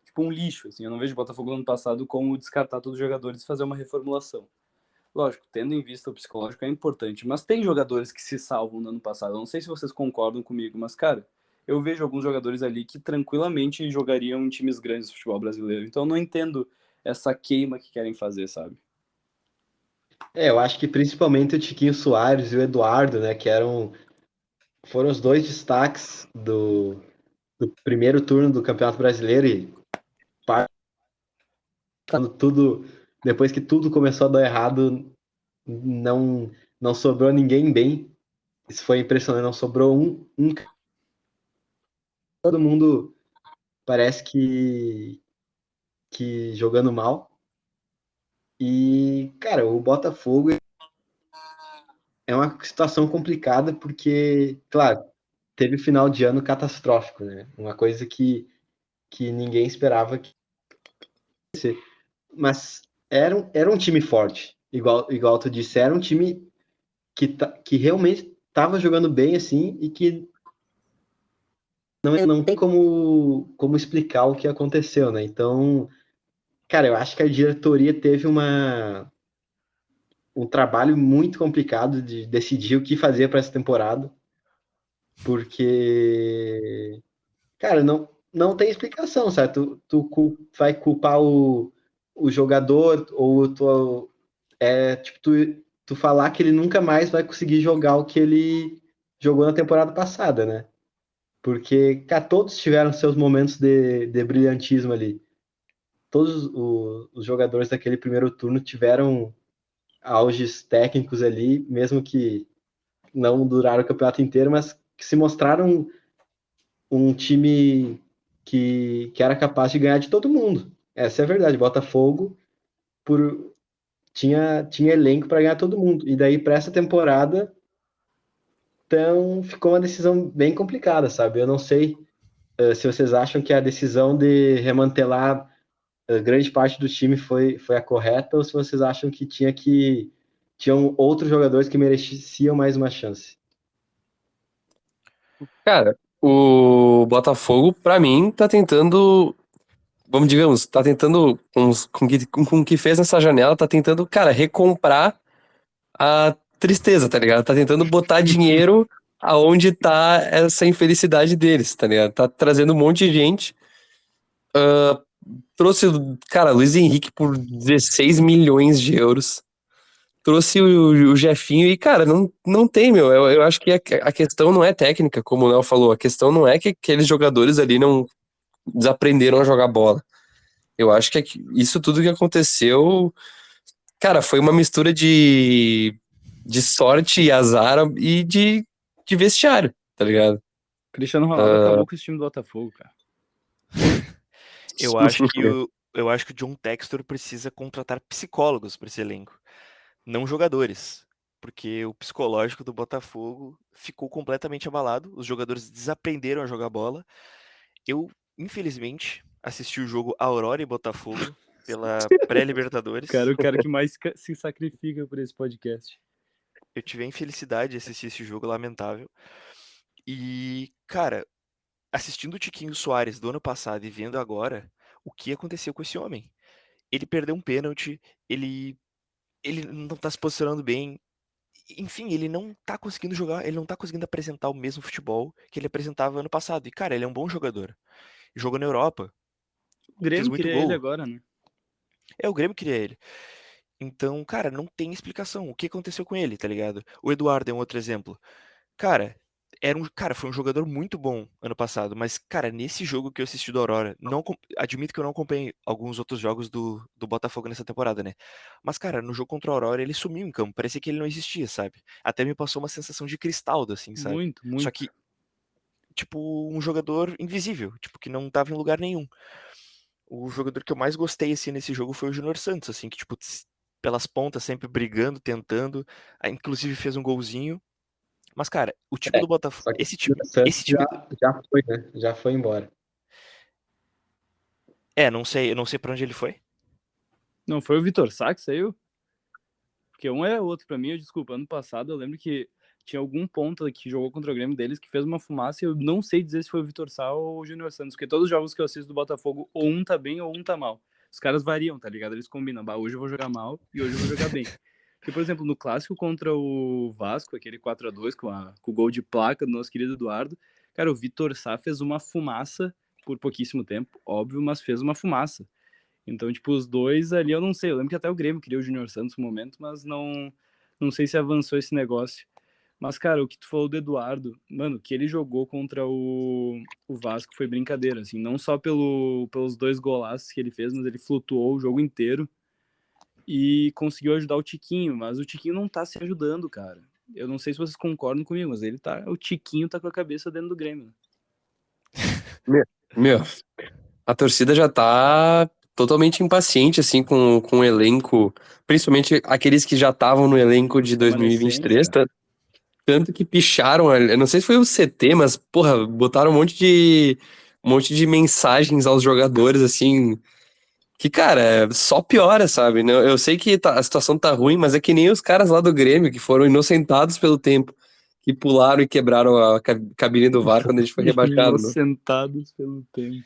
tipo um lixo, assim. Eu não vejo o Botafogo no ano passado como descartar todos os jogadores e fazer uma reformulação. Lógico, tendo em vista o psicológico é importante, mas tem jogadores que se salvam no ano passado. Eu não sei se vocês concordam comigo, mas, cara, eu vejo alguns jogadores ali que tranquilamente jogariam em times grandes do futebol brasileiro. Então eu não entendo essa queima que querem fazer, sabe? Eu acho que principalmente o Tiquinho Soares e o Eduardo, né, foram os dois destaques do primeiro turno do Campeonato Brasileiro e quando depois que tudo começou a dar errado, não sobrou ninguém bem. Isso foi impressionante, não sobrou todo mundo parece que jogando mal. E, cara, o Botafogo é uma situação complicada porque, claro, teve final de ano catastrófico, né? Uma coisa que ninguém esperava que mas era um time forte, igual tu disse, era um time que realmente estava jogando bem assim e que não tem como explicar o que aconteceu, né? Então, cara, eu acho que a diretoria teve um trabalho muito complicado de decidir o que fazer para essa temporada, porque, cara, não tem explicação, sabe? Tu vai culpar o jogador ou tipo, tu falar que ele nunca mais vai conseguir jogar o que ele jogou na temporada passada, né? Porque, cara, todos tiveram seus momentos de brilhantismo ali. Todos os jogadores daquele primeiro turno tiveram auges técnicos ali, mesmo que não duraram o campeonato inteiro, mas que se mostraram um time que era capaz de ganhar de todo mundo. Essa é a verdade. Botafogo tinha elenco para ganhar todo mundo. E daí, para essa temporada, então ficou uma decisão bem complicada, sabe? Eu não sei se vocês acham que a decisão de remantelar grande parte do time foi a correta ou se vocês acham que tinham outros jogadores que mereciam mais uma chance. Cara, o Botafogo, pra mim, tá tentando, tá tentando, com o que fez nessa janela, tá tentando, cara, recomprar a tristeza, tá ligado? Tá tentando botar dinheiro aonde tá essa infelicidade deles, tá ligado? Tá trazendo um monte de gente. Trouxe, cara, Luiz Henrique por 16 milhões de euros. trouxe o Jefinho e, cara, não tem, meu. Eu acho que a questão não é técnica, como o Léo falou. A questão não é que aqueles jogadores ali não desaprenderam a jogar bola. Eu acho que isso tudo que aconteceu, cara, foi uma mistura de sorte e azar e de vestiário, tá ligado? Cristiano Ronaldo acabou com esse time do Botafogo, cara. Eu acho que o John Textor precisa contratar psicólogos para esse elenco, não jogadores, porque o psicológico do Botafogo ficou completamente abalado, os jogadores desaprenderam a jogar bola. Eu, infelizmente, assisti o jogo Aurora e Botafogo pela pré-Libertadores. Cara, o cara que mais se sacrifica por esse podcast. Eu tive a infelicidade de assistir esse jogo lamentável. E, cara, assistindo o Tiquinho Soares do ano passado e vendo agora, o que aconteceu com esse homem? Ele perdeu um pênalti, ele não tá se posicionando bem. Enfim, ele não tá conseguindo jogar, ele não tá conseguindo apresentar o mesmo futebol que ele apresentava ano passado. E, cara, ele é um bom jogador. Jogou na Europa, O fez Grêmio muito queria ele gol. agora, né? O Grêmio queria ele. Então, cara, não tem explicação. O que aconteceu com ele, tá ligado? O Eduardo é um outro exemplo. Cara, foi um jogador muito bom ano passado, mas, cara, nesse jogo que eu assisti do Aurora, admito que eu não acompanhei alguns outros jogos do Botafogo nessa temporada, né? Mas, cara, no jogo contra o Aurora ele sumiu em campo, parecia que ele não existia, sabe? Até me passou uma sensação de Cristaldo, assim, sabe? Muito, Só muito. que, tipo, um jogador invisível, tipo, que não tava em lugar nenhum. O jogador que eu mais gostei, assim, nesse jogo foi o Júnior Santos, assim, que, tipo, pelas pontas, sempre brigando, tentando, inclusive fez um golzinho. Mas, cara, o time do Botafogo. Só que Esse o time. Santos Esse time. já foi, né? Já foi embora. Não sei, eu não sei pra onde ele foi. Não foi o Vitor Sá que saiu? Porque um é outro. Pra mim, desculpa, ano passado eu lembro que tinha algum ponto que jogou contra o Grêmio deles que fez uma fumaça e eu não sei dizer se foi o Vitor Sá ou o Júnior Santos, porque todos os jogos que eu assisto do Botafogo, ou um tá bem ou um tá mal. Os caras variam, tá ligado? Eles combinam, bah, hoje eu vou jogar mal e hoje eu vou jogar bem. Porque, por exemplo, no clássico contra o Vasco, aquele 4-2 com o gol de placa do nosso querido Eduardo, cara, o Vitor Sá fez uma fumaça por pouquíssimo tempo, óbvio, mas fez uma fumaça. Então, tipo, os dois ali, eu não sei. Eu lembro que até o Grêmio queria o Júnior Santos no momento, mas não sei se avançou esse negócio. Mas, cara, o que tu falou do Eduardo, mano, que ele jogou contra o Vasco foi brincadeira, assim. Não só pelos 2 golaços que ele fez, mas ele flutuou o jogo inteiro e conseguiu ajudar o Tiquinho. Mas o Tiquinho não tá se ajudando, cara. Eu não sei se vocês concordam comigo, mas o Tiquinho tá com a cabeça dentro do Grêmio. Meu, a torcida já tá totalmente impaciente, assim, com o elenco, principalmente aqueles que já estavam no elenco de 2023, Remanescentes, tanto que picharam, eu não sei se foi o CT, mas, porra, botaram um monte de mensagens aos jogadores, assim, que, cara, só piora, sabe? Eu sei que a situação tá ruim, mas é que nem os caras lá do Grêmio, que foram inocentados pelo tempo, que pularam e quebraram a cabine do VAR quando a gente foi rebaixado, né? Inocentados pelo tempo.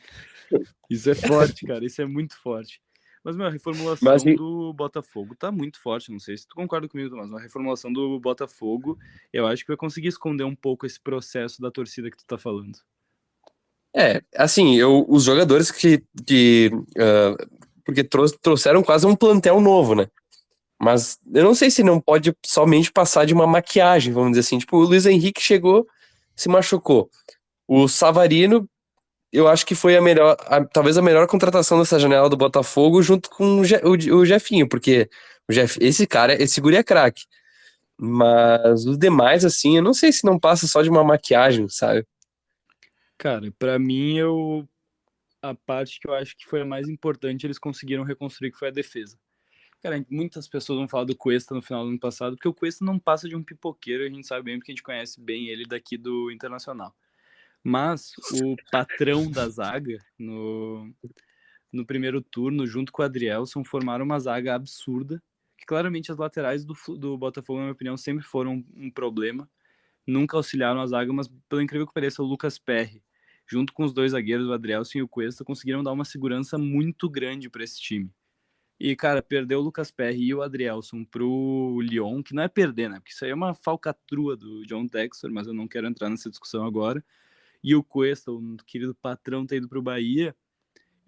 Isso é forte, cara. Isso é muito forte. Mas, meu, a Mas, reformulação do Botafogo tá muito forte. Não sei se tu concorda comigo, Tomás. A reformulação do Botafogo, eu acho que vai conseguir esconder um pouco esse processo da torcida que tu tá falando. assim, os jogadores porque trouxeram quase um plantel novo, né? Mas eu não sei se não pode somente passar de uma maquiagem, vamos dizer assim. Tipo, o Luiz Henrique chegou, se machucou. O Savarino, eu acho que foi talvez a melhor contratação dessa janela do Botafogo, junto com o Jefinho, porque esse cara, esse guri é craque. Mas os demais, assim, eu não sei se não passa só de uma maquiagem, sabe? Cara, pra mim, a parte que eu acho que foi a mais importante, eles conseguiram reconstruir, que foi a defesa. Cara, muitas pessoas vão falar do Cuesta no final do ano passado, porque o Cuesta não passa de um pipoqueiro, a gente sabe bem, porque a gente conhece bem ele daqui do Internacional. Mas o patrão da zaga, no primeiro turno, junto com o Adrielson, formaram uma zaga absurda, que claramente as laterais do Botafogo, na minha opinião, sempre foram um problema. Nunca auxiliaram a zaga, mas pelo incrível que pareça, o Lucas Perry, junto com os 2 zagueiros, o Adrielson e o Cuesta, conseguiram dar uma segurança muito grande para esse time. E, cara, perder o Lucas Perry e o Adrielson pro Lyon, que não é perder, né? Porque isso aí é uma falcatrua do John Textor, mas eu não quero entrar nessa discussão agora. E o Cuesta, o querido patrão, ter ido pro Bahia.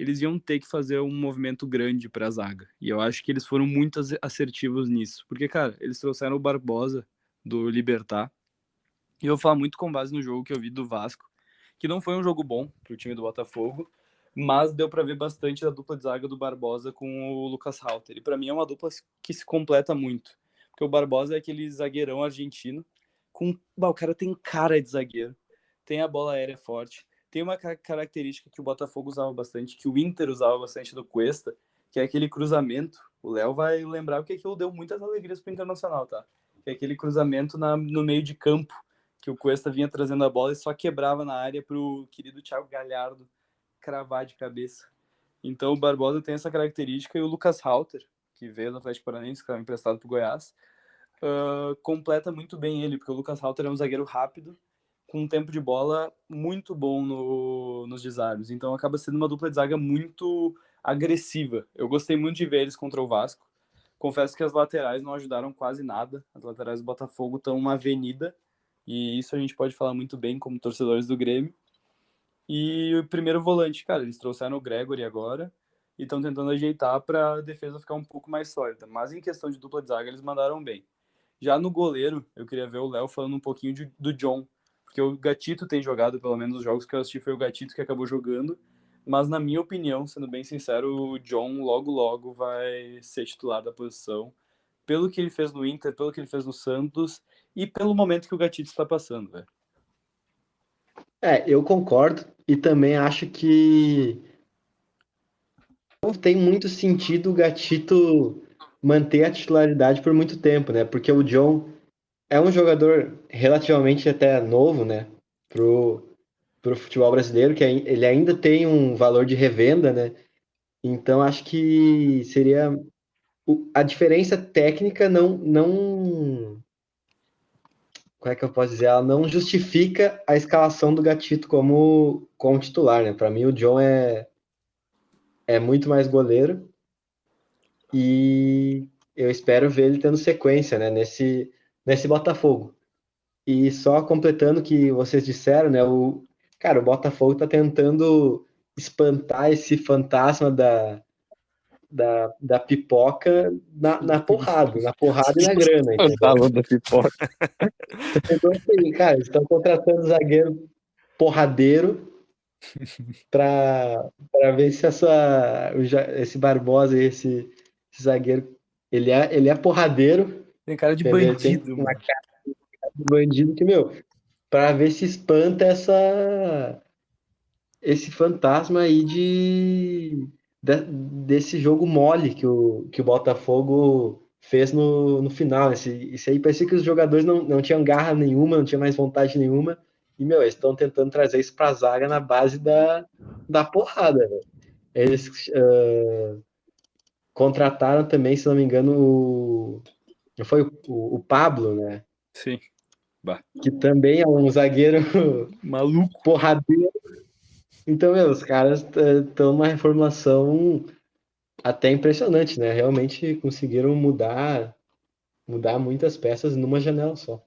eles iam ter que fazer um movimento grande para a zaga. E eu acho que eles foram muito assertivos nisso. Porque, cara, eles trouxeram o Barbosa do Libertad. E eu vou falar muito com base no jogo que eu vi do Vasco, que não foi um jogo bom pro time do Botafogo, mas deu para ver bastante da dupla de zaga do Barbosa com o Lucas Halter. E para mim é uma dupla que se completa muito. Porque o Barbosa é aquele zagueirão argentino, o cara tem cara de zagueiro, tem a bola aérea forte, tem uma característica que o Botafogo usava bastante, que o Inter usava bastante do Cuesta, que é aquele cruzamento. O Léo vai lembrar porque aquilo deu muitas alegrias pro Internacional, tá? Que é aquele cruzamento no meio de campo, que o Cuesta vinha trazendo a bola e só quebrava na área pro querido Thiago Galhardo cravar de cabeça. Então o Barbosa tem essa característica, e o Lucas Halter, que veio do Atlético Paranaense, que estava emprestado pro Goiás, completa muito bem ele, porque o Lucas Halter é um zagueiro rápido, com um tempo de bola muito bom nos desarmes. Então acaba sendo uma dupla de zaga muito agressiva. Eu gostei muito de ver eles contra o Vasco. Confesso que as laterais não ajudaram quase nada. As laterais do Botafogo estão uma avenida, e isso a gente pode falar muito bem como torcedores do Grêmio. E o primeiro volante, cara, eles trouxeram o Gregory agora e estão tentando ajeitar para a defesa ficar um pouco mais sólida. Mas em questão de dupla de zaga, eles mandaram bem. Já no goleiro, eu queria ver o Léo falando um pouquinho do John, porque o Gatito tem jogado, pelo menos os jogos que eu assisti foi o Gatito que acabou jogando, mas na minha opinião, sendo bem sincero, o John logo vai ser titular da posição, pelo que ele fez no Inter, pelo que ele fez no Santos e pelo momento que o Gatito está passando, velho. Eu concordo e também acho que não tem muito sentido o Gatito manter a titularidade por muito tempo, né? Porque o John é um jogador relativamente até novo, né? Pro futebol brasileiro, que ele ainda tem um valor de revenda, né? Então acho que seria a diferença técnica não como é que eu posso dizer? Ela não justifica a escalação do Gatito como titular, né? Para mim o John é muito mais goleiro e eu espero ver ele tendo sequência, né? Nesse Botafogo. E só completando o que vocês disseram, né? Cara, o Botafogo tá tentando espantar esse fantasma da pipoca na porrada e na grana, entendeu? Fantasma da pipoca. Então, assim, cara, eles estão contratando zagueiro porradeiro para ver se esse Barbosa, esse zagueiro, ele é porradeiro, Tem cara de entendeu? Ele tem bandido, uma mano. cara de bandido que, para ver se espanta esse fantasma aí desse jogo mole que o Botafogo fez no final. Isso aí parecia que os jogadores não tinham garra nenhuma, não tinham mais vontade nenhuma. E, eles estão tentando trazer isso pra zaga na base da porrada, velho. Eles contrataram também, se não me engano, foi o Pablo, né? Sim. Bah. Que também é um zagueiro Maluco. porradeiro. Então, os caras estão numa reformulação até impressionante, né? Realmente conseguiram mudar muitas peças numa janela só.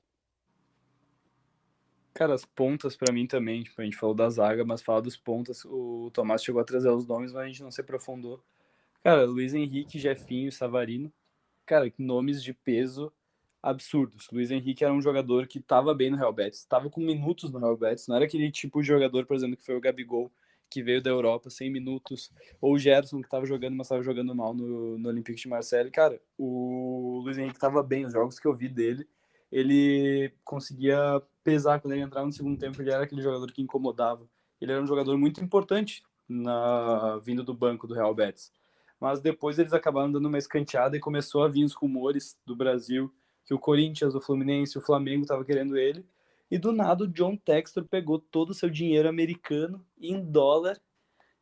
Cara, as pontas pra mim também, tipo, a gente falou da zaga, mas fala dos pontas, o Tomás chegou a trazer os nomes, mas a gente não se aprofundou. Cara, Luiz Henrique, Jefinho e Savarino, cara, nomes de peso absurdos. Luiz Henrique era um jogador que tava bem no Real Betis, tava com minutos no Real Betis, não era aquele tipo de jogador, por exemplo, que foi o Gabigol, que veio da Europa 100 minutos, ou o Gerson, que tava jogando, mas tava jogando mal no Olympique de Marseille. Cara, o Luiz Henrique tava bem, os jogos que eu vi dele, ele conseguia pesar quando ele entrava no segundo tempo, ele era aquele jogador que incomodava. Ele era um jogador muito importante na vinda do banco do Real Betis. Mas depois eles acabaram dando uma escanteada e começou a vir os rumores do Brasil que o Corinthians, o Fluminense, o Flamengo estavam querendo ele. E do nada o John Textor pegou todo o seu dinheiro americano em dólar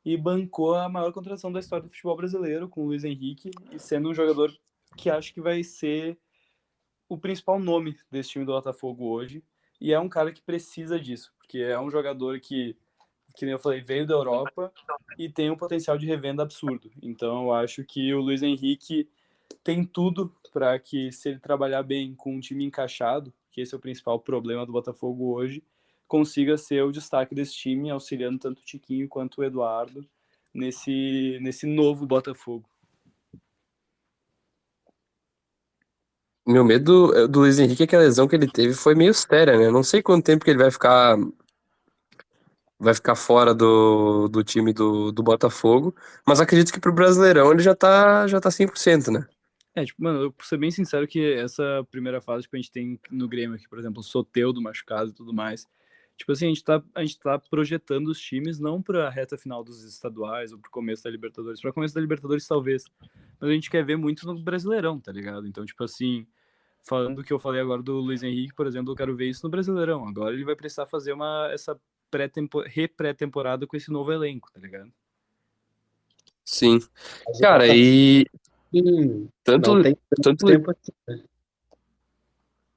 e bancou a maior contratação da história do futebol brasileiro com o Luiz Henrique, e sendo um jogador que acho que vai ser o principal nome desse time do Botafogo hoje. E é um cara que precisa disso, porque é um jogador que nem eu falei, veio da Europa e tem um potencial de revenda absurdo. Então eu acho que o Luiz Henrique tem tudo para que, se ele trabalhar bem com um time encaixado, que esse é o principal problema do Botafogo hoje, consiga ser o destaque desse time, auxiliando tanto o Tiquinho quanto o Eduardo nesse novo Botafogo. Meu medo do Luiz Henrique é que a lesão que ele teve foi meio séria, né? Não sei quanto tempo que ele vai ficar fora do time do Botafogo, mas acredito que pro Brasileirão ele já tá 100%, né? Tipo, mano, eu, pra ser bem sincero, que essa primeira fase, tipo, a gente tem no Grêmio aqui, por exemplo, o Soteldo machucado e tudo mais. Tipo assim, a gente tá projetando os times não pra reta final dos estaduais ou pro começo da Libertadores. Pra começo da Libertadores, talvez. Mas a gente quer ver muito no Brasileirão, tá ligado? Então, tipo assim, falando do que eu falei agora do Luiz Henrique, por exemplo, eu quero ver isso no Brasileirão. Agora ele vai precisar fazer essa pré-temporada com esse novo elenco, tá ligado? Sim. A gente Cara, tá- e tanto, Não tem tanto tempo assim, né?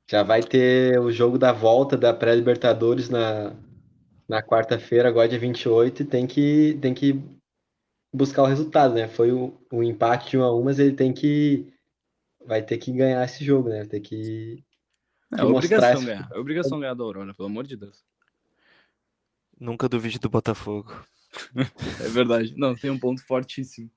Já vai ter o jogo da volta da pré-Libertadores na quarta-feira, agora dia 28, e tem que buscar o resultado, né? Foi o empate de 1-1, mas ele vai ter que ganhar esse jogo, né? Tem É que mostrar obrigação esse ganhar. É obrigação ganhar da Aurora, pelo amor de Deus. Nunca duvide do Botafogo. É verdade. Não, tem um ponto fortíssimo.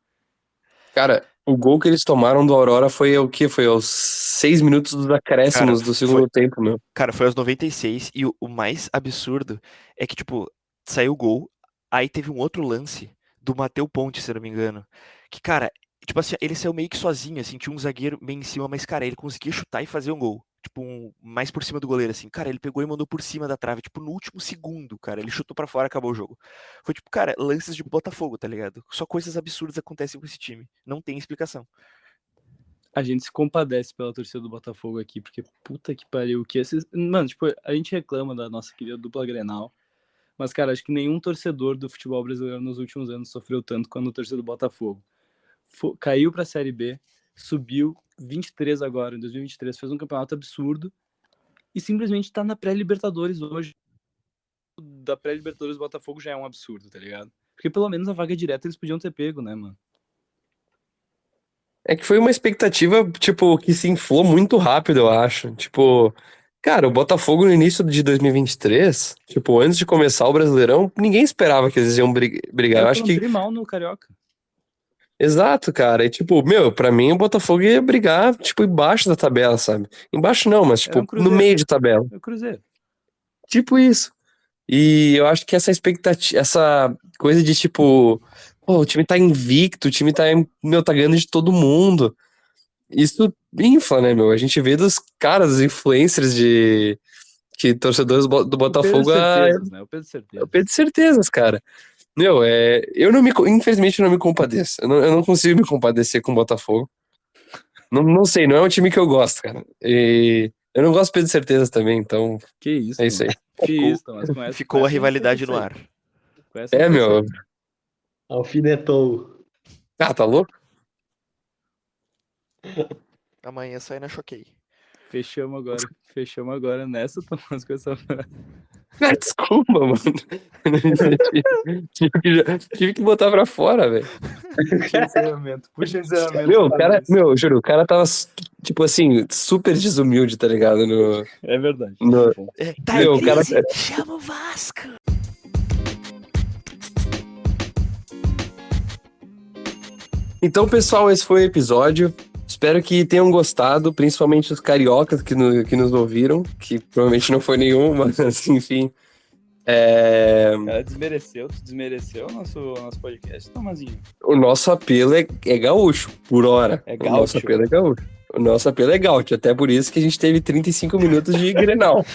Cara, o gol que eles tomaram do Aurora foi o quê? Foi aos 6 minutos dos acréscimos do segundo tempo, meu. Cara, foi aos 96 e o mais absurdo é que, tipo, saiu o gol, aí teve um outro lance do Matheus Ponte, se eu não me engano. Que, cara, tipo assim, ele saiu meio que sozinho, assim, tinha um zagueiro meio em cima, mas, cara, ele conseguia chutar e fazer um gol. Tipo, mais por cima do goleiro, assim. Cara, ele pegou e mandou por cima da trave, tipo, no último segundo, cara. Ele chutou pra fora e acabou o jogo. Foi tipo, cara, lances de Botafogo, tá ligado? Só coisas absurdas acontecem com esse time. Não tem explicação. A gente se compadece pela torcida do Botafogo aqui, porque puta que pariu. Que esses... Mano, tipo, a gente reclama da nossa querida dupla Grenal, mas, cara, acho que nenhum torcedor do futebol brasileiro nos últimos anos sofreu tanto quanto o torcedor do Botafogo. Caiu pra Série B, subiu 23 agora, em 2023, fez um campeonato absurdo e simplesmente tá na pré-Libertadores hoje. Da pré-Libertadores do Botafogo já é um absurdo, tá ligado? Porque pelo menos a vaga direta eles podiam ter pego, né, mano? É que foi uma expectativa, tipo, que se inflou muito rápido, eu acho. Tipo, cara, o Botafogo no início de 2023, tipo, antes de começar o Brasileirão, ninguém esperava que eles iam brigar. Eu acho que. Mal no Carioca. Exato, cara. E, tipo, meu, pra mim o Botafogo ia brigar, tipo, embaixo da tabela, sabe? Embaixo não, mas, tipo, no meio de tabela. É o Cruzeiro. Tipo isso. E eu acho que essa expectativa, essa coisa de, tipo, pô, o time tá invicto, o time tá, meu, tá ganhando de todo mundo. Isso infla, né, meu? A gente vê dos caras, dos influencers que torcedores do Botafogo. Né? Eu Pedro certezas, cara. Meu, infelizmente eu não me compadeço. Eu não consigo me compadecer com o Botafogo. Não sei, não é um time que eu gosto, cara. E eu não gosto do Pedro Certezas também, então. Que isso, é isso aí. Ficou a rivalidade no ar. Meu. Alfinetou. Ah, tá louco? Amanhã sai na Choquei. Fechamos agora nessa, Tomás, com essa frase. Ah, desculpa, mano. Tive que botar pra fora, velho. Puxa encerramento. Meu, juro, o cara tava, tipo assim, super desumilde, tá ligado? É verdade. Meu, o cara. Chama o Vasco! Então, pessoal, esse foi o episódio. Espero que tenham gostado, principalmente os cariocas que nos ouviram, que provavelmente não foi nenhum, mas enfim. Ela desmereceu o nosso podcast, Tomazinho. O nosso apelo é gaúcho, por hora. É gaúcho. O nosso apelo é gaúcho. O nosso apelo é gaúcho, até por isso que a gente teve 35 minutos de Grenal.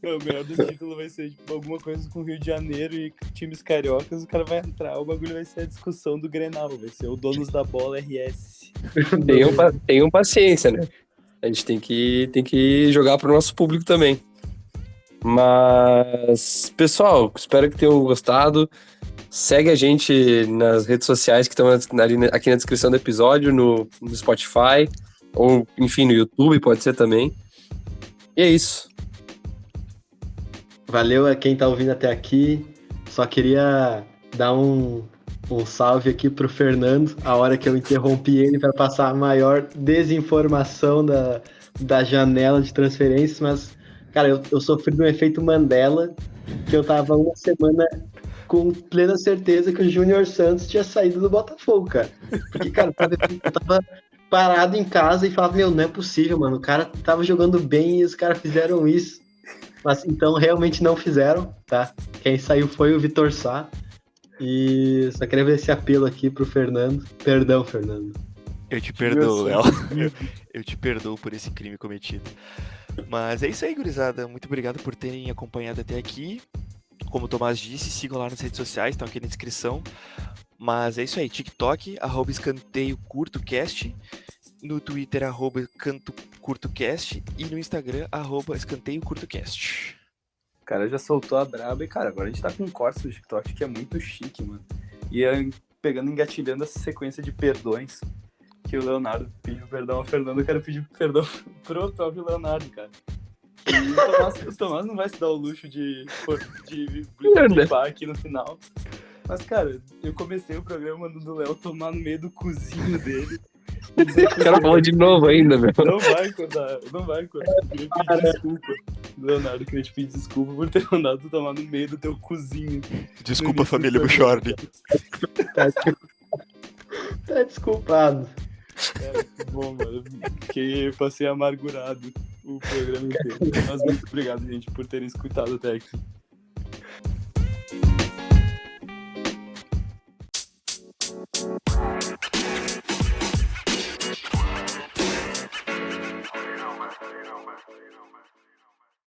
O melhor do título vai ser tipo, alguma coisa com Rio de Janeiro e times cariocas, o cara vai entrar, o bagulho vai ser a discussão do Grenal, vai ser o Donos da Bola RS. Tenham paciência, né? A gente tem que jogar pro nosso público também. Mas, pessoal, espero que tenham gostado. Segue a gente nas redes sociais que estão aqui na descrição do episódio, no Spotify, ou enfim, no YouTube, pode ser também. E é isso. Valeu a quem tá ouvindo até aqui. Só queria dar um salve aqui pro Fernando, a hora que eu interrompi ele para passar a maior desinformação da janela de transferências, mas, cara, eu sofri de um efeito Mandela, que eu tava uma semana com plena certeza que o Júnior Santos tinha saído do Botafogo, cara. Porque, cara, eu tava parado em casa e falava, não é possível, mano. O cara tava jogando bem e os caras fizeram isso. Mas então realmente não fizeram, tá? Quem saiu foi o Vitor Sá. E só queria ver esse apelo aqui pro Fernando. Perdão, Fernando. Eu te perdoo, Léo. Eu te perdoo por esse crime cometido. Mas é isso aí, gurizada. Muito obrigado por terem acompanhado até aqui. Como o Tomás disse, sigam lá nas redes sociais, estão aqui na descrição. Mas é isso aí, TikTok, @escanteiocurtocast, no Twitter, @cantocurtocast e no Instagram, @escanteiocurtocast. O cara já soltou a braba e, cara, agora a gente tá com um corte do TikTok que é muito chique, mano. E engatilhando essa sequência de perdões que o Leonardo pediu perdão ao Fernando, eu quero pedir perdão pro próprio Leonardo, cara. E o Tomás não vai se dar o luxo de limpar aqui no final. Mas, cara, eu comecei o programa mandando o Léo tomar no meio do cozinho dele. O cara falou de novo ainda, meu. Não vai cortar. Eu queria pedir desculpa. Leonardo, eu queria te pedir desculpa por ter mandado tu tomar no meio do teu cozinho. Desculpa, família Buchorne. Tá desculpado. Cara, que bom, mano. Passei amargurado o programa inteiro. Mas muito obrigado, gente, por terem escutado até aqui.